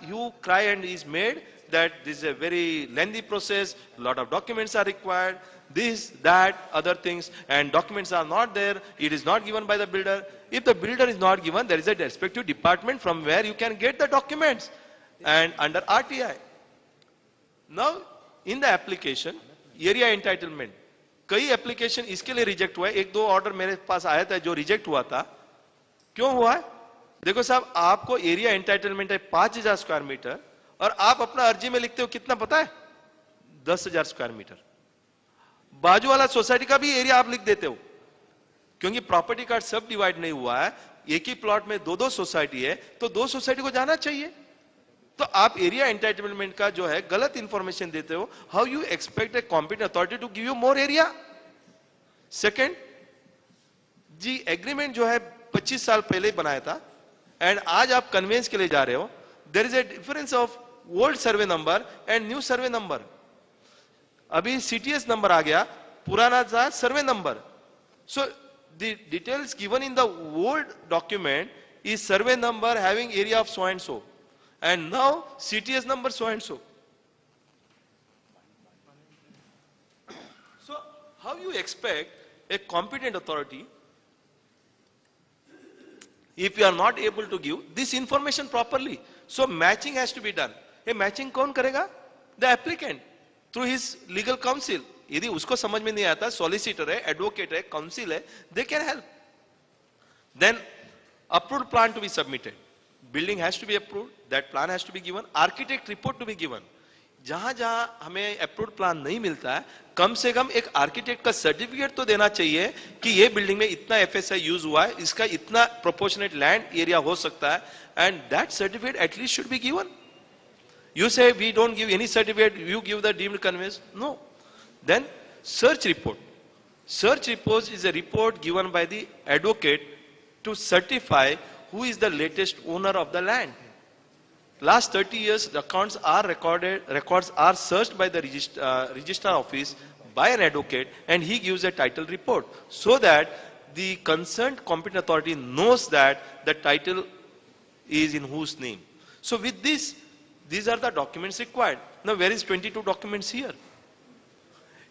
you cry and is made that this is a very lengthy process, a lot of documents are required, this, that, other things, and documents are not there, it is not given by the builder. If the builder is not given, there is a respective department from where you can get the documents, and under RTI. Now, in the application, area entitlement, कई application इसके लिए reject हुआ है. एक दो order मेरे पास आया था जो रिजेक्ट हुआ था. क्यों हुआ है? देखो साहब, आपको एरिया एंटाइटलमेंट है 5000 स्क्वायर मीटर और आप अपना अर्जी में लिखते हो कितना पता है? 10,000 स्क्वायर मीटर. बाजू वाला सोसाइटी का भी एरिया आप लिख देते हो, क्योंकि प्रॉपर्टी कार्ड सब डिवाइड नहीं हुआ है. एक ही प्लॉट में दो सोसाइटी है, तो दो सोसाइटी को जाना चाहिए. तो आप एरिया एंटाइटलमेंट का जो है गलत इंफॉर्मेशन देते हो. How you expect a competent authority to give you more area? Second, जी एग्रीमेंट जो है 25 साल पहले बनाया था, एंड आज आप कन्वेंस के लिए जा रहे हो. There is a difference of old survey number and new survey number. अभी सीटीएस नंबर आ गया, पुराना था survey number. So the details given in the old document is survey number having area of so and so, and now CTS number so and so. So how you expect a competent authority, if you are not able to give this information properly? So matching has to be done. ये matching कौन करेगा? The applicant through his legal counsel. यदि उसको समझ में नहीं आता, solicitor है, advocate है, counsel है, they can help. Then approved plan to be submitted. Building has to be approved, that plan has to be given, architect report to be given. जहां जहां हमें अप्रूव्ड प्लान नहीं मिलता है, कम से कम एक आर्किटेक्ट का सर्टिफिकेट तो देना चाहिए कि ये बिल्डिंग में इतना एफएसआई यूज हुआ है, इसका इतना प्रोपोर्शनेट लैंड एरिया हो सकता है, and that certificate at least should be given. You say we don't give any certificate, you give the deemed conveyance. No. Then search report. Search report is a report given by the advocate to certify who is the latest owner of the land. Last 30 years, the accounts are recorded, records are searched by the registrar office by an advocate, and he gives a title report so that the concerned competent authority knows that the title is in whose name. So with this, these are the documents required. Now where is 22 documents here?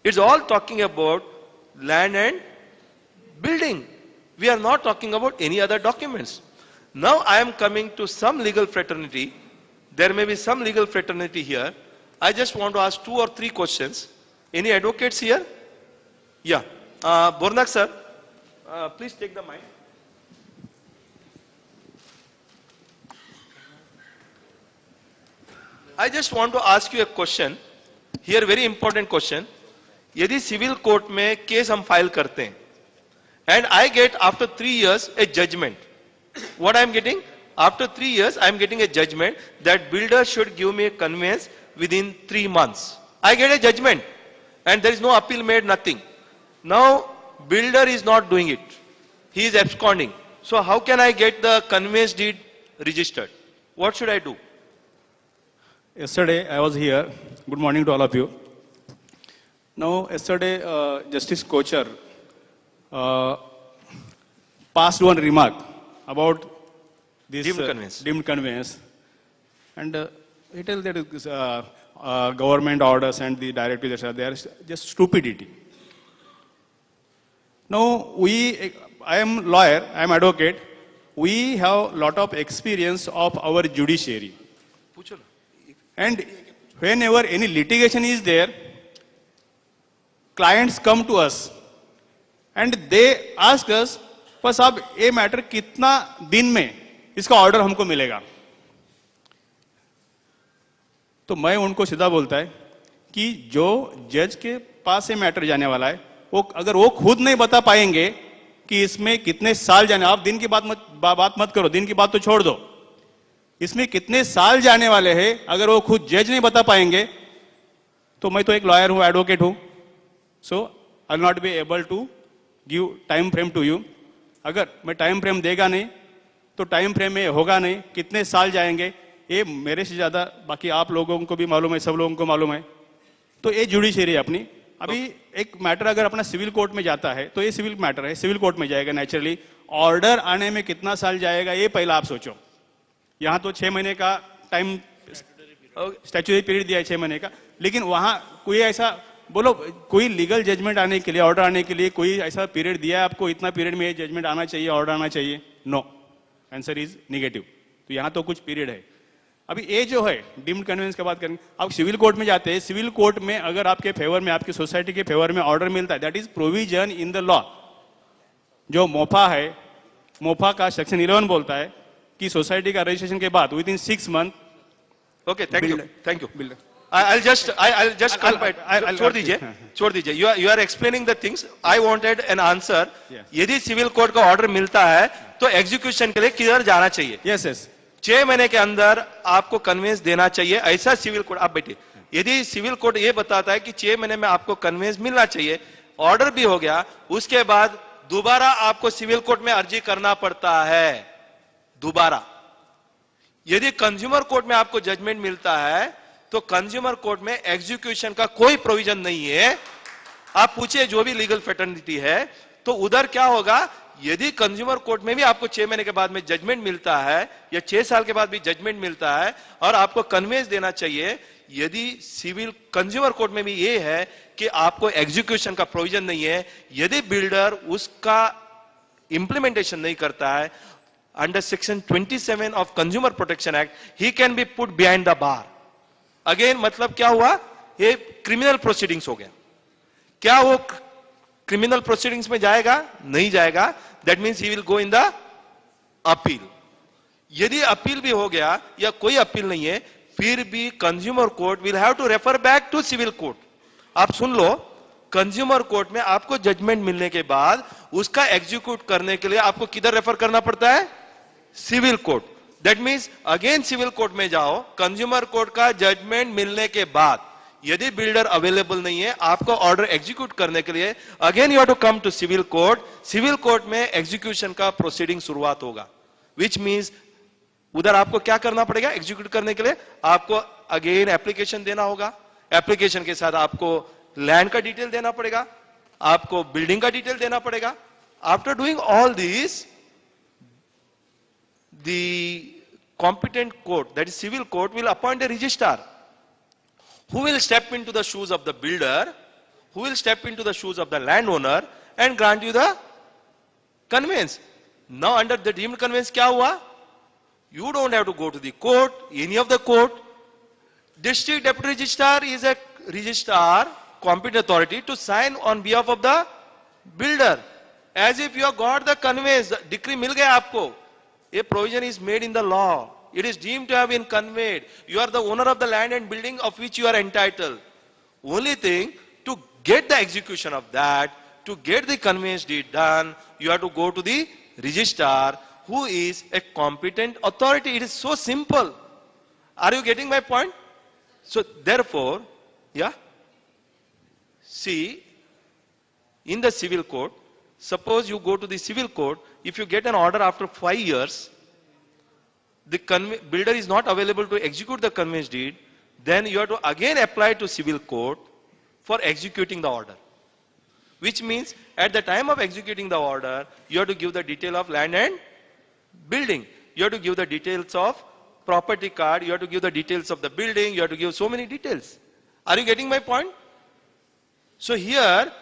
It's all talking about land and building. We are not talking about any other documents. Now I am coming to some legal fraternity. There may be some legal fraternity here. I just want to ask 2 or 3 questions. Any advocates here? Yeah. Bornak sir, please take the mic. I just want to ask you a question. Here very important question. यदि civil court में case हम file करते हैं, and I get after 3 years a judgment. What I am getting? After 3 years, I am getting a judgment that builder should give me a conveyance within 3 months. I get a judgment, and there is no appeal made, nothing. Now, builder is not doing it. He is absconding. So how can I get the conveyance deed registered? What should I do?
Yesterday, I was here. Good morning to all of you. Now, yesterday, Justice Kochar passed one remark about this
Deemed conveyance.
And he tells that government orders and the directives, they are just stupidity. Now, I am lawyer, I am advocate. We have lot of experience of our judiciary.
पूछो ना.
And whenever any litigation is there, clients come to us and they ask us, पर साहब ये matter कितना दिन में इसका order हमको मिलेगा? तो मैं उनको सीधा बोलता है कि जो जज के पास से मैटर जाने वाला है, वो अगर वो खुद नहीं बता पाएंगे कि इसमें कितने साल जाने, आप दिन की बात मत करो, दिन की बात तो छोड़ दो, इसमें कितने साल जाने वाले हैं, अगर वो खुद जज नहीं बता पाएंगे, तो मैं तो एक लॉयर हूं, एडवोकेट हूं, so I will not be able to give time frame to you. अगर मैं टाइम फ्रेम देगा नहीं तो टाइम फ्रेम में होगा नहीं, कितने साल जाएंगे ये मेरे से ज्यादा बाकी आप लोगों को भी मालूम है, सब लोगों को मालूम है. तो ये जुडिशरी है अपनी. अभी एक मैटर अगर अपना सिविल कोर्ट में जाता है तो ये सिविल मैटर है, सिविल कोर्ट में जाएगा नेचुरली. ऑर्डर आने में कितना साल जाएगा ये पहला आप सोचो. यहां तो 6 महीने का टाइम स्टैट्यूटरी पीरियड दिया है, 6 महीने का, लेकिन वहां कोई ऐसा बोलो कोई लीगल जजमेंट आने के लिए, ऑर्डर आने के लिए कोई ऐसा पीरियड दिया है आपको, इतना पीरियड में ये जजमेंट आना चाहिए, ऑर्डर आना चाहिए? No, answer is negative. तो यहां तो कुछ पीरियड है. अभी ये जो है डीम्ड कन्वेंस की बात करेंगे, आप सिविल कोर्ट में जाते हैं, सिविल कोर्ट में अगर आपके फेवर में, आपकी सोसाइटी के फेवर में ऑर्डर मिलता है, that is provision in the law. जो मोफा है, मोफा का सेक्शन 11 बोलता है कि सोसाइटी का रजिस्ट्रेशन के बाद with in 6 month.
Okay, thank you. I'll just छोड़ दीजिए. You are explaining the things. I wanted an answer. यदि सिविल कोर्ट का ऑर्डर मिलता है तो एग्जीक्यूशन के लिए किधर जाना चाहिए?
Yes yes.
6 महीने के अंदर आपको कन्वेंस देना चाहिए, ऐसा सिविल कोर्ट. आप बैठिए. यदि सिविल कोर्ट ये बताता है कि 6 महीने में आपको कन्वेंस मिलना चाहिए, ऑर्डर भी हो गया, उसके बाद दोबारा आपको सिविल कोर्ट में अर्जी करना पड़ता है दोबारा. यदि कंज्यूमर कोर्ट में आपको जजमेंट मिलता है तो कंज्यूमर कोर्ट में एग्जीक्यूशन का कोई प्रोविजन नहीं है. आप पूछिए जो भी लीगल फेटर्निटी है, तो उधर क्या होगा? यदि कंज्यूमर कोर्ट में भी आपको 6 महीने के बाद में जजमेंट मिलता है या 6 साल के बाद भी जजमेंट मिलता है और आपको कन्वेंस देना चाहिए, यदि सिविल कंज्यूमर कोर्ट में भी ये है कि आपको एग्जीक्यूशन का प्रोविजन नहीं है, यदि बिल्डर उसका इंप्लीमेंटेशन नहीं करता है, under section 27 of consumer protection act, he can be put behind the bar. Again, मतलब क्या हुआ? ये क्रिमिनल प्रोसीडिंग्स हो गया. क्या वो क्रिमिनल प्रोसीडिंग्स में जाएगा? नहीं जाएगा. That means he will go in the appeal. यदि अपील भी हो गया या कोई अपील नहीं है, फिर भी consumer court will have to refer back to civil court. आप सुन लो, कंज्यूमर कोर्ट में आपको जजमेंट मिलने के बाद उसका एग्जीक्यूट करने के लिए आपको किधर रेफर करना पड़ता है? Civil court. That means again civil court में जाओ. कंज्यूमर कोर्ट का जजमेंट मिलने के बाद यदि बिल्डर अवेलेबल नहीं है आपको ऑर्डर एग्जीक्यूट करने के लिए, again you have to come to civil court. Civil court में एग्जीक्यूशन का प्रोसीडिंग शुरुआत होगा, विच मीन्स उधर आपको क्या करना पड़ेगा? एग्जीक्यूट करने के लिए आपको अगेन एप्लीकेशन देना होगा. एप्लीकेशन के साथ आपको लैंड का डिटेल देना पड़ेगा, आपको बिल्डिंग का डिटेल देना पड़ेगा. After doing all this, the competent court, that is civil court, will appoint a registrar who will step into the shoes of the builder, who will step into the shoes of the landowner and grant you the conveyance. Now under the deemed conveyance क्या हुआ? You don't have to go to the court, any of the court. District deputy registrar is a registrar, competent authority to sign on behalf of the builder, as if you have got the conveyance. Decree मिल गया आपको. A provision is made in the law. It is deemed to have been conveyed. You are the owner of the land and building of which you are entitled. Only thing, to get the execution of that, to get the conveyance deed done, you have to go to the registrar who is a competent authority. It is so simple. Are you getting my point? So therefore, yeah, see, in the civil court, Suppose you go to the civil court, if you get an order after 5 years, the builder is not available to execute the conveyance deed, then you have to again apply to civil court for executing the order. Which means at the time of executing the order, you have to give the detail of land and building. You have to give the details of property card, you have to give the details of the building, you have to give so many details. Are you getting my point? So here,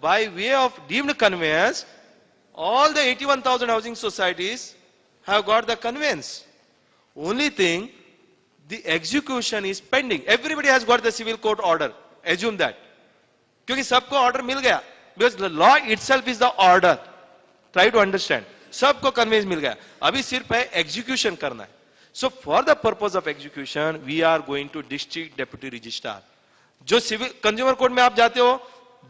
by way of deemed conveyance, all the 81,000 housing societies have got the conveyance. Only thing, the execution is pending. Everybody has got the civil court order. Assume that. क्योंकि सबको order मिल गया. Because the law itself is the order. Try to understand. सबको conveyance मिल गया. अभी सिर्फ है execution करना है. So for the purpose of execution, we are going to district deputy registrar. जो सिविल कंज्यूमर कोर्ट में आप जाते हो,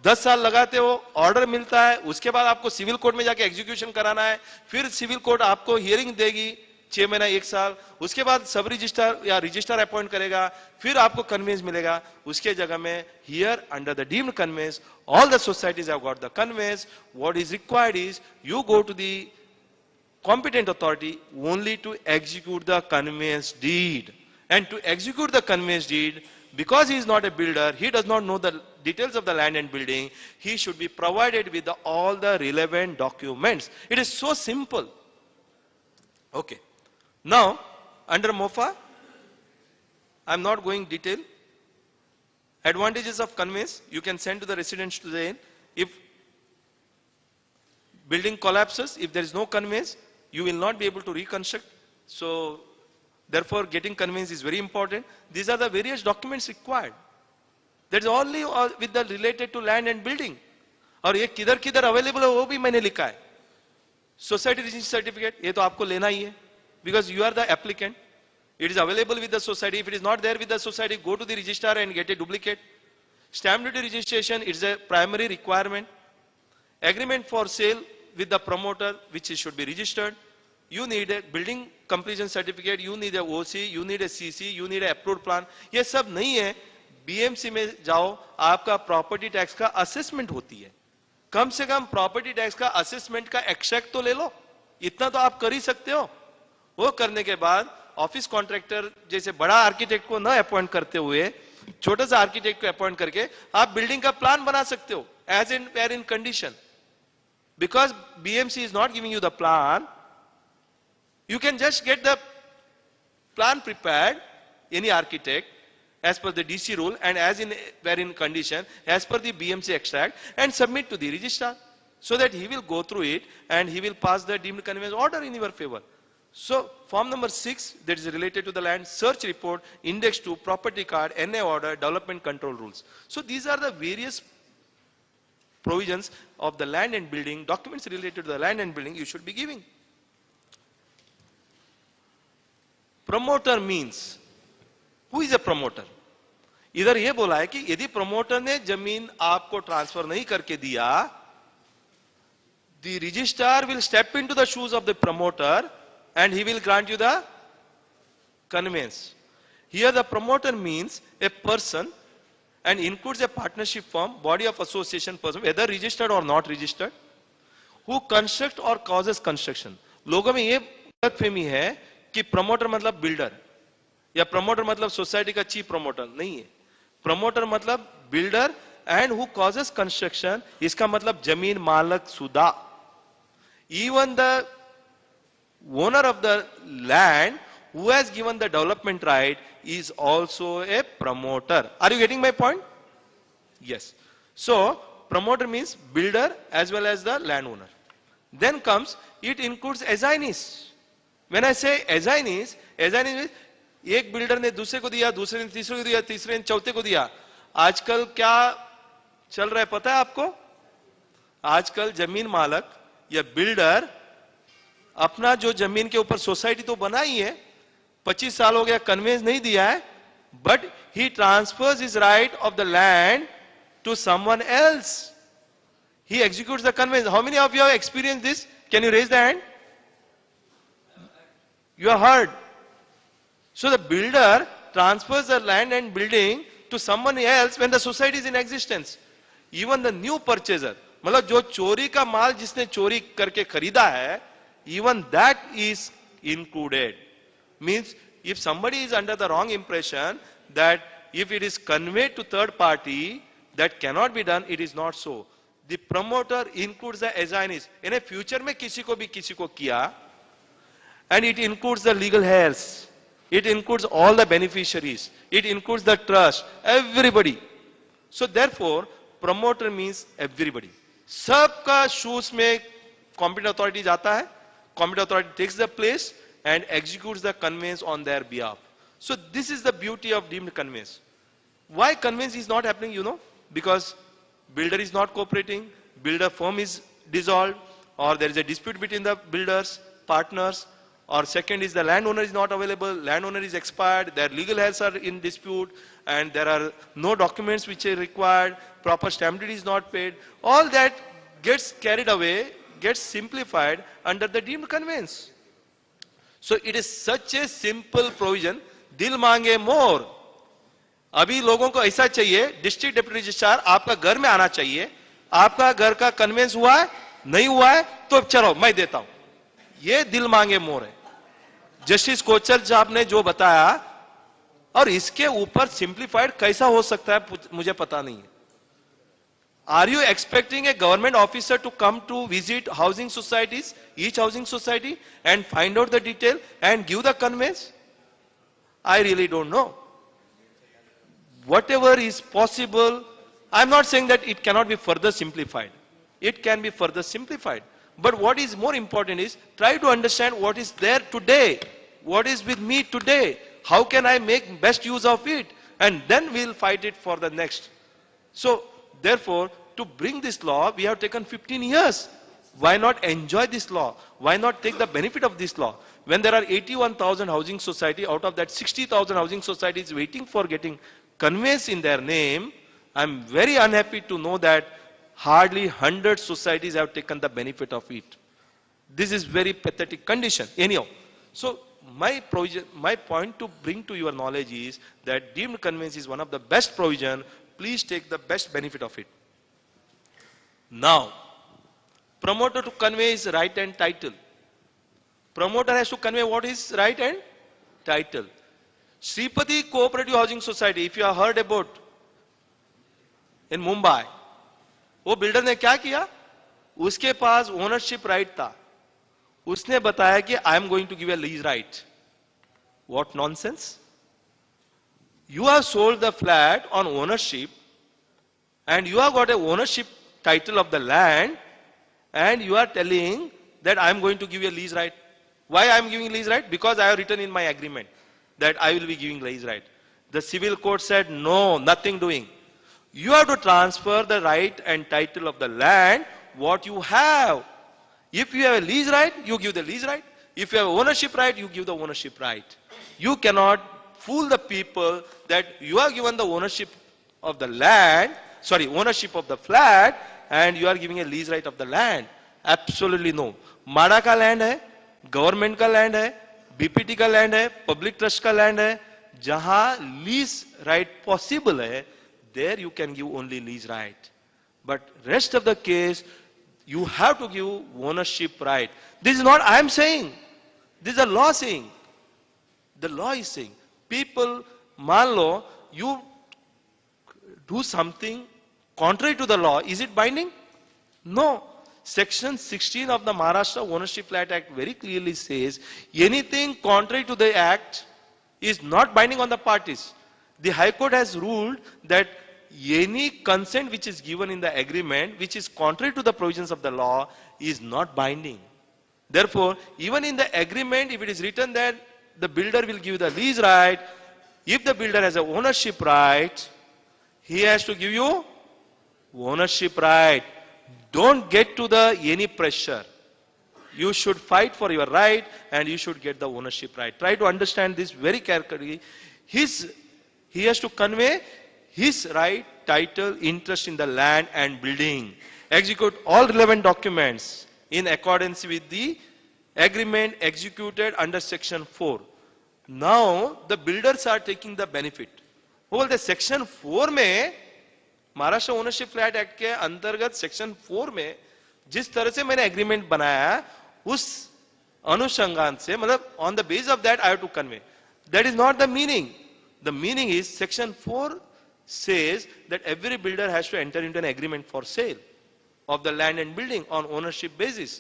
10 साल लगाते हो, ऑर्डर मिलता है, उसके बाद आपको सिविल कोर्ट में जाके एग्जीक्यूशन कराना है, फिर सिविल कोर्ट आपको हियरिंग देगी 6 महीना 1 साल, उसके बाद सब रजिस्ट्रार या रजिस्ट्रार अपॉइंट करेगा, फिर आपको कन्वेंस मिलेगा. उसके जगह में here under the deemed conveyance, all the societies have got the conveyance. What is required is you go to the competent authority only to execute the conveyance deed. And to execute the conveyance deed, because he is not a builder, he does not know the details of the land and building, he should be provided with all the relevant documents. It is so simple. Okay. Now, under MOFA, I am not going detail. Advantages of conveyance, you can send to the residents to the end. If building collapses, if there is no conveyance, you will not be able to reconstruct. So, therefore, getting conveyance is very important. These are the various documents required. That is only with the related to land and building. और ये किधर किधर available है वो भी मैंने लिखा है. Society registration certificate ये तो आपको लेना ही है, because you are the applicant. It is available with the society. If it is not there with the society, go to the registrar and get a duplicate. Stamp duty registration is a primary requirement. Agreement for sale with the promoter, which should be registered. You need a building completion certificate, you need a OC, you need a CC, you need a approved plan. ये सब नहीं है. BMC में जाओ, आपका property tax का assessment होती है. कम से कम प्रॉपर्टी टैक्स का असेसमेंट का एक्सट्रैक्ट तो ले लो. इतना तो आप कर ही सकते हो. वो करने के बाद ऑफिस कॉन्ट्रैक्टर जैसे बड़ा आर्किटेक्ट को न अपॉइंट करते हुए छोटा सा आर्किटेक्ट को अपॉइंट करके आप बिल्डिंग का प्लान बना सकते हो as in where in condition. Because BMC is not giving you the plan, you can just get the plan prepared, any architect, as per the DC rule and as in where in condition, as per the BMC extract, and submit to the registrar, so that he will go through it and he will pass the deemed conveyance order in your favor. So, form number 6, that is related to the land, search report, index 2, property card, NA order, development control rules. So, these are the various provisions of the land and building, documents related to the land and building you should be giving. Promoter means, who is a promoter? इधर ये बोला है कि यदि promoter ने जमीन आपको transfer नहीं करके दिया, the registrar will step into the shoes of the promoter and he will grant you the conveyance. Here the promoter means a person and includes a partnership firm, body of association person, whether registered or not registered, who construct or causes construction. लोगों में ये गलतफहमी है कि promoter मतलब builder या promoter मतलब society का चीफ प्रमोटर. नहीं है. प्रमोटर मतलब builder and who causes construction, इसका मतलब जमीन मालक सुदा. Even the owner of the land who has given the development right is also a promoter. Are you getting my point? Yes. So, promoter means builder as well as the landowner. Then comes, it includes assignees. When I say assignees means एक builder ने दूसरे को दिया, दूसरे ने तीसरे को दिया, तीसरे ने चौथे को दिया. आजकल क्या चल रहा है पता है आपको? आजकल जमीन मालक या बिल्डर अपना जो जमीन के ऊपर सोसाइटी तो बनाई है, 25 साल हो गया, कन्वेंस नहीं दिया है, but he transfers his right of the land to someone else. He executes the conveyance. How many of you have experienced this? Can you raise the hand? You have heard. So the builder transfers the land and building to someone else when the society is in existence. Even the new purchaser, मतलब जो चोरी का माल जिसने चोरी करके खरीदा है, even that is included. Means if somebody is under the wrong impression that if it is conveyed to third party, that cannot be done, it is not so. The promoter includes the assignees. In a future में किसी को भी किसी को किया, and it includes the legal heirs. It includes all the beneficiaries. It includes the trust. Everybody. So therefore, promoter means everybody. सबका shoes में competent authority जाता है. Competent authority takes the place and executes the conveyance on their behalf. So this is the beauty of deemed conveyance. Why conveyance is not happening, you know? Because builder is not cooperating, builder firm is dissolved, or there is a dispute between the builders, partners, or second is the landowner is not available, landowner is expired, their legal heirs are in dispute, and there are no documents which are required, proper stamp duty is not paid. All that gets carried away, gets simplified under the deemed conveyance. So it is such a simple provision. दिल मांगे मोर. अभी लोगों को ऐसा चाहिए, district deputy registrar आपका घर में आना चाहिए, आपका घर का कन्वेंस हुआ है, नहीं हुआ है, तो चलो मैं देता हूं. ये दिल मांगे मोर है. जस्टिस कोचर साहब ने जो बताया, और इसके ऊपर सिंप्लीफाइड कैसा हो सकता है मुझे पता नहीं है. Are you expecting a government officer to come to visit housing societies, each housing society, and find out the detail and give the conveyance? I really don't know. Whatever is possible, I'm not saying that it cannot be further simplified. It can be further simplified. But what is more important is try to understand what is there today, what is with me today, how can I make best use of it, and then we'll fight it for the next. So, therefore, to bring this law, we have taken 15 years. Why not enjoy this law? Why not take the benefit of this law? When there are 81,000 housing society, out of that 60,000 housing societies waiting for getting conveyance in their name, I'm very unhappy to know that hardly 100 societies have taken the benefit of it. This is very pathetic condition. Anyhow, so my point to bring to your knowledge is that deemed conveyance is one of the best provision. Please take the best benefit of it. Now, promoter to convey is right and title. Promoter has to convey what is right and title. Sripati Cooperative Housing Society, if you have heard about in Mumbai, वो builder ने क्या किया? उसके पास ownership right था. उसने बताया कि I am going to give a lease right. What nonsense? You have sold the flat on ownership and you have got a ownership title of the land and you are telling that I am going to give you a lease right. Why I am giving lease right? Because I have written in my agreement that I will be giving lease right. The civil court said no, nothing doing. You have to transfer the right and title of the land what you have. If you have a lease right, you give the lease right. If you have ownership right, you give the ownership right. You cannot fool the people that you are given the ownership of the land, ownership of the flat, and you are giving a lease right of the land. Absolutely no. माड़ा का land है, government का land है, BPT का land है, public trust का land है, जहां लीज राइट पॉसिबल है, there you can give only lease right. But rest of the case, you have to give ownership right. This is not I am saying. This is a law saying. The law is saying. People, मान लो, you do something contrary to the law, is it binding? No. Section 16 of the Maharashtra Ownership Flat Act very clearly says anything contrary to the act is not binding on the parties. The High Court has ruled that any consent which is given in the agreement which is contrary to the provisions of the law is not binding. Therefore, even in the agreement, if it is written that the builder will give the lease right, if the builder has a ownership right, he has to give you ownership right. Don't get to the any pressure. You should fight for your right and you should get the ownership right. Try to understand this very carefully. He has to convey his right, title, interest in the land and building. Execute all relevant documents in accordance with the agreement executed under section 4. Now the builders are taking the benefit. Well, the section 4 में Maharashtra ownership flat act के अंतर्गत section 4 में जिस तरह से मैंने agreement बनाया है, उस अनुसंधान से, मतलब on the base of that I have to convey. That is not the meaning. The meaning is section 4 says that every builder has to enter into an agreement for sale of the land and building on ownership basis,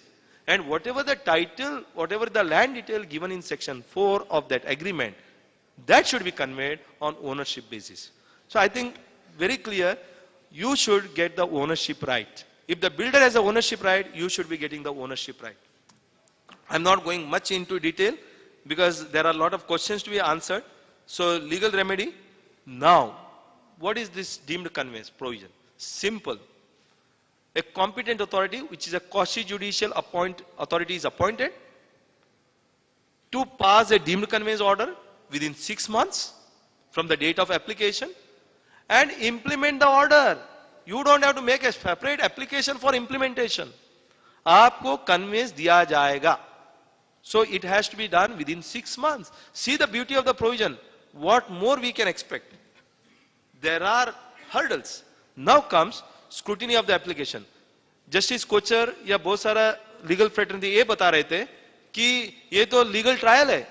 and whatever the title, whatever the land detail given in section 4 of that agreement, that should be conveyed on ownership basis. So I think very clear, you should get the ownership right. If the builder has the ownership right, you should be getting the ownership right. I'm not going much into detail because there are a lot of questions to be answered. So legal remedy. Now, what is this deemed conveyance provision? Simple. A competent authority, which is a quasi-judicial authority, is appointed to pass a deemed conveyance order within 6 months from the date of application and implement the order. You don't have to make a separate application for implementation. आपको conveyance दिया जाएगा. So it has to be done within 6 months. See the beauty of the provision. What more we can expect? There are hurdles. Now comes scrutiny of the application. Justice Kochar या बहुत सारा legal fraternity ये बता रहे थे कि ये तो legal trial है.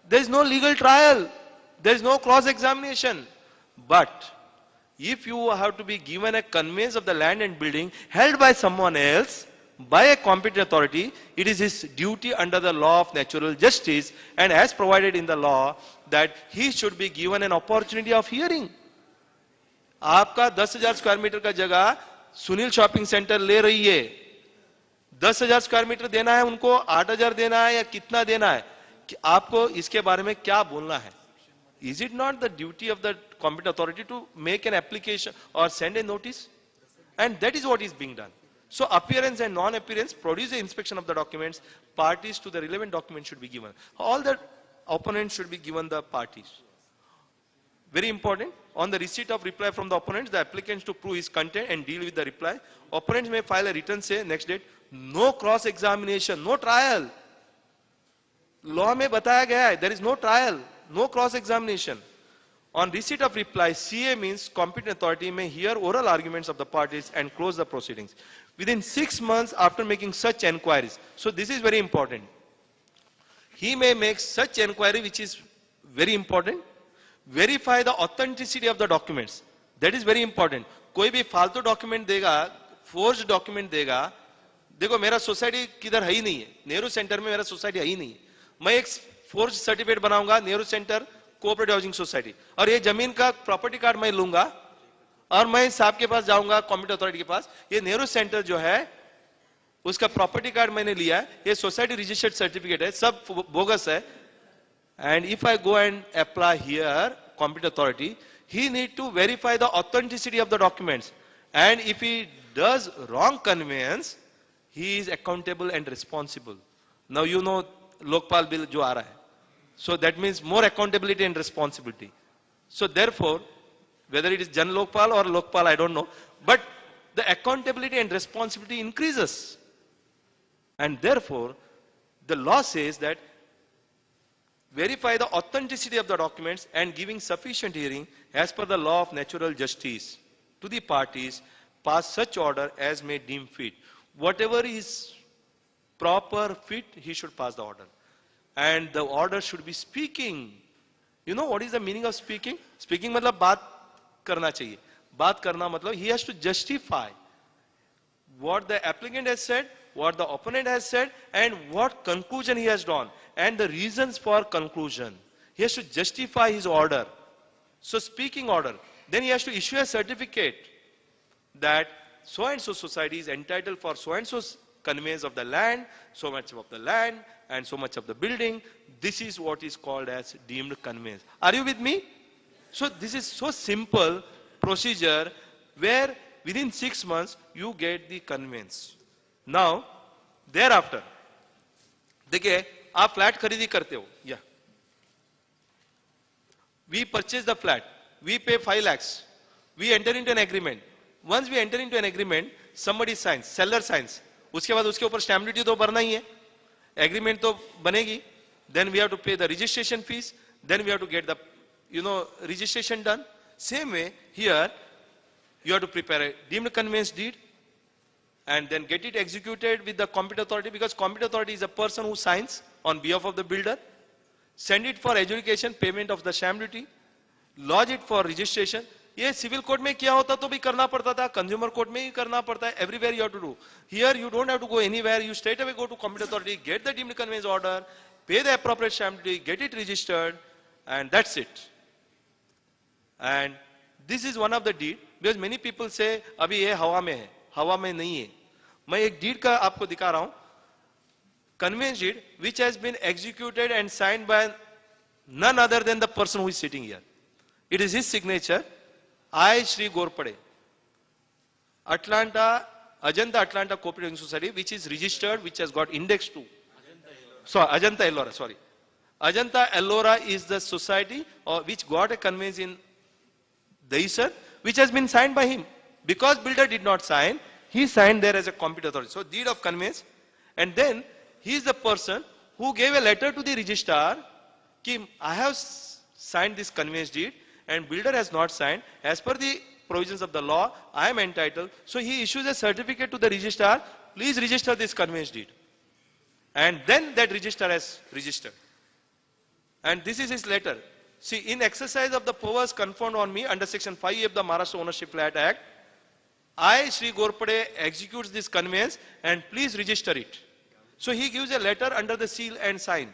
There is no legal trial. There is no cross examination. But if you have to be given a conveyance of the land and building held by someone else, by a competent authority, it is his duty under the law of natural justice and as provided in the law that he should be given an opportunity of hearing. आपका 10,000 square metre का जगह Sunil shopping centre ले रही है. 10,000 square metre देना है उनको, 8,000 देना है या कितना देना है, कि आपको इसके बारे में क्या बोलना है. Is it not the duty of the competent authority to make an application or send a notice? And that is what is being done. So appearance and non-appearance, produce the inspection of the documents, parties to the relevant document should be given. All the opponents should be given the parties. Very important. On the receipt of reply from the opponents, the applicants to prove his content and deal with the reply. Opponents may file a written say next date. No cross-examination, no trial. Law में बताया गया है, there is no trial, no cross-examination. On receipt of reply, CA means competent authority may hear oral arguments of the parties and close the proceedings within 6 months after making such enquiries. So this is very important. He may make such enquiry, which is very important. Verify the authenticity of the documents. That is very important. कोई भी फालतू document देगा, forge document देगा. देखो मेरा society किधर है ही नहीं है, नेहरू सेंटर में मेरा सोसाइटी है ही नहीं है. मैं एक फोर्ज सर्टिफिकेट बनाऊंगा, Nehru centre cooperative housing society, और ये जमीन का प्रॉपर्टी कार्ड मैं लूंगा और मैं साहब के पास जाऊंगा, कॉम्पिटेंट अथॉरिटी के पास, ये नेहरू सेंटर जो है उसका प्रॉपर्टी कार्ड मैंने लिया है, ये सोसाइटी रजिस्टर्ड सर्टिफिकेट है, सब बोगस है. And if I go and apply here, competent authority, he need to verify the authenticity of the documents. And if he does wrong conveyance, he is accountable and responsible. Now you know Lokpal bill jo aa raha hai. So that means more accountability and responsibility. So therefore, whether it is Jan Lokpal or Lokpal, I don't know, but the accountability and responsibility increases. And therefore, the law says that verify the authenticity of the documents and giving sufficient hearing as per the law of natural justice to the parties, pass such order as may deem fit. Whatever is proper fit, he should pass the order. And the order should be speaking. You know what is the meaning of speaking? Speaking matlab baat karna chahiye. Baat karna matlab he has to justify what the applicant has said, what the opponent has said, and what conclusion he has drawn, and the reasons for conclusion. He has to justify his order. So speaking order. Then he has to issue a certificate that so and so society is entitled for so and so conveyance of the land, so much of the land, and so much of the building. This is what is called as deemed conveyance. Are you with me? So this is so simple procedure where within 6 months you get the conveyance. Now, thereafter, देखिए आप flat खरीदी करते हो, या we purchase the flat, we pay 5 lakhs, we enter into an agreement. Once we enter into an agreement, somebody signs, seller signs, उसके बाद उसके ऊपर स्टैम्प ड्यूटी तो भरना ही है, एग्रीमेंट तो बनेगी, then we have to pay the registration fees, then we have to get the registration done. Same way here, You have to prepare a deemed conveyance deed and then get it executed with the competent authority, because competent authority is a person who signs on behalf of the builder. Send it for adjudication, payment of the stamp duty, lodge it for registration. ये civil court में किया होता तो भी करना पड़ता था, consumer court में ही करना पड़ता है. Everywhere you have to do. Here you don't have to go anywhere. You straight away go to competent authority, get the deemed conveyance order, pay the appropriate stamp duty, get it registered, and that's it. And this is one of the deed, because many people say अभी ये हवा में है, हवा में नहीं है. मैं एक deed का आपको दिखा रहा हूं. Conveyance deed which has been executed and signed by none other than the person who is sitting here. It is his signature. I, Shri Gorpade, Atlanta, Ajanta Atlanta Cooperative Society, which is registered, which has got index to. Sorry, Ajanta Ellora, sorry. Ajanta Ellora is the society which got a conveyance in Daisar, which has been signed by him. Because builder did not sign, he signed there as a competent authority. So deed of conveyance, and then he is the person who gave a letter to the registrar, कि I have signed this conveyance deed and builder has not signed. As per the provisions of the law, I am entitled. So he issues a certificate to the registrar, please register this conveyance deed. And then that registrar has registered. And this is his letter. See, in exercise of the powers conferred on me under section 5 of the Maharashtra Ownership Flat Act, I, Shri Gorpade, executes this conveyance and please register it. So he gives a letter under the seal and sign.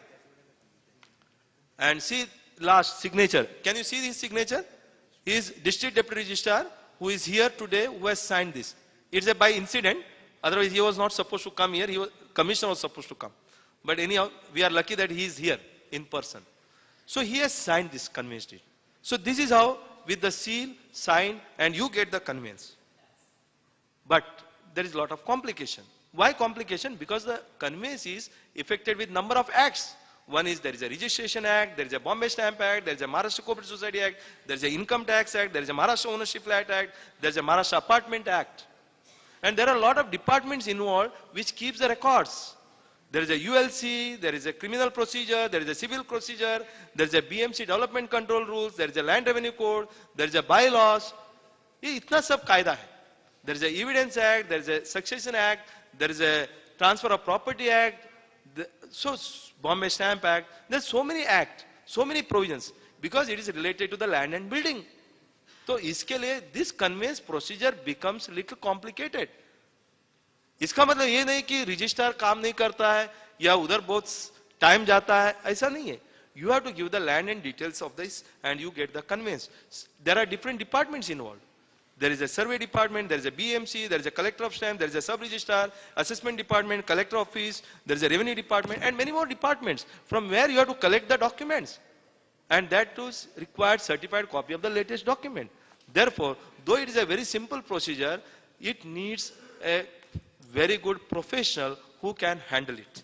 And see last signature. Can you see his signature? He is district deputy registrar who is here today, who has signed this. It's a by incident. Otherwise he was not supposed to come here. Commissioner was supposed to come. But anyhow, we are lucky that he is here in person. So he has signed this conveyance deed. So this is how, with the seal, sign, and you get the conveyance. But there is a lot of complication. Why complication? Because the conveyance is effected with number of acts. One is there is a Registration Act, there is a Bombay Stamp Act, there is a Maharashtra Cooperative Society Act, there is a Income Tax Act, there is a Maharashtra Ownership Flat Act, there is a Maharashtra Apartment Act. And there are a lot of departments involved which keeps the records. There is a ULC, there is a criminal procedure, there is a civil procedure, there is a BMC development control rules, there is a land revenue code, there is a bylaws. ये इतना सब कायदा है. There is a Evidence Act, there is a Succession Act, there is a Transfer of Property Act, so Bombay Stamp Act. There's so many acts, so many provisions, because it is related to the land and building. तो इसके लिए this conveyance procedure becomes little complicated. इसका मतलब ये नहीं कि registrar काम नहीं करता है या उधर बहुत टाइम जाता है, ऐसा नहीं है. You have to give the land and details of this and you get the conveyance. There are different departments involved. There is a survey department, there is a BMC, there is a collector of stamp, there is a sub-registrar, assessment department, collector office, there is a revenue department, and many more departments from where you have to collect the documents. And that too requires certified copy of the latest document. Therefore, though it is a very simple procedure, it needs a very good professional who can handle it.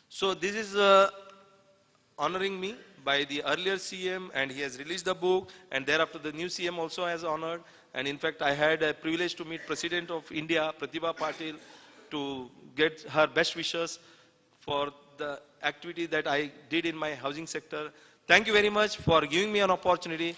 So this is honoring me by the earlier CM, and he has released the book, and thereafter the new CM also has honored. And in fact, I had a privilege to meet President of India, Pratibha Patil, to get her best wishes for the activity that I did in my housing sector. Thank you very much for giving me an opportunity.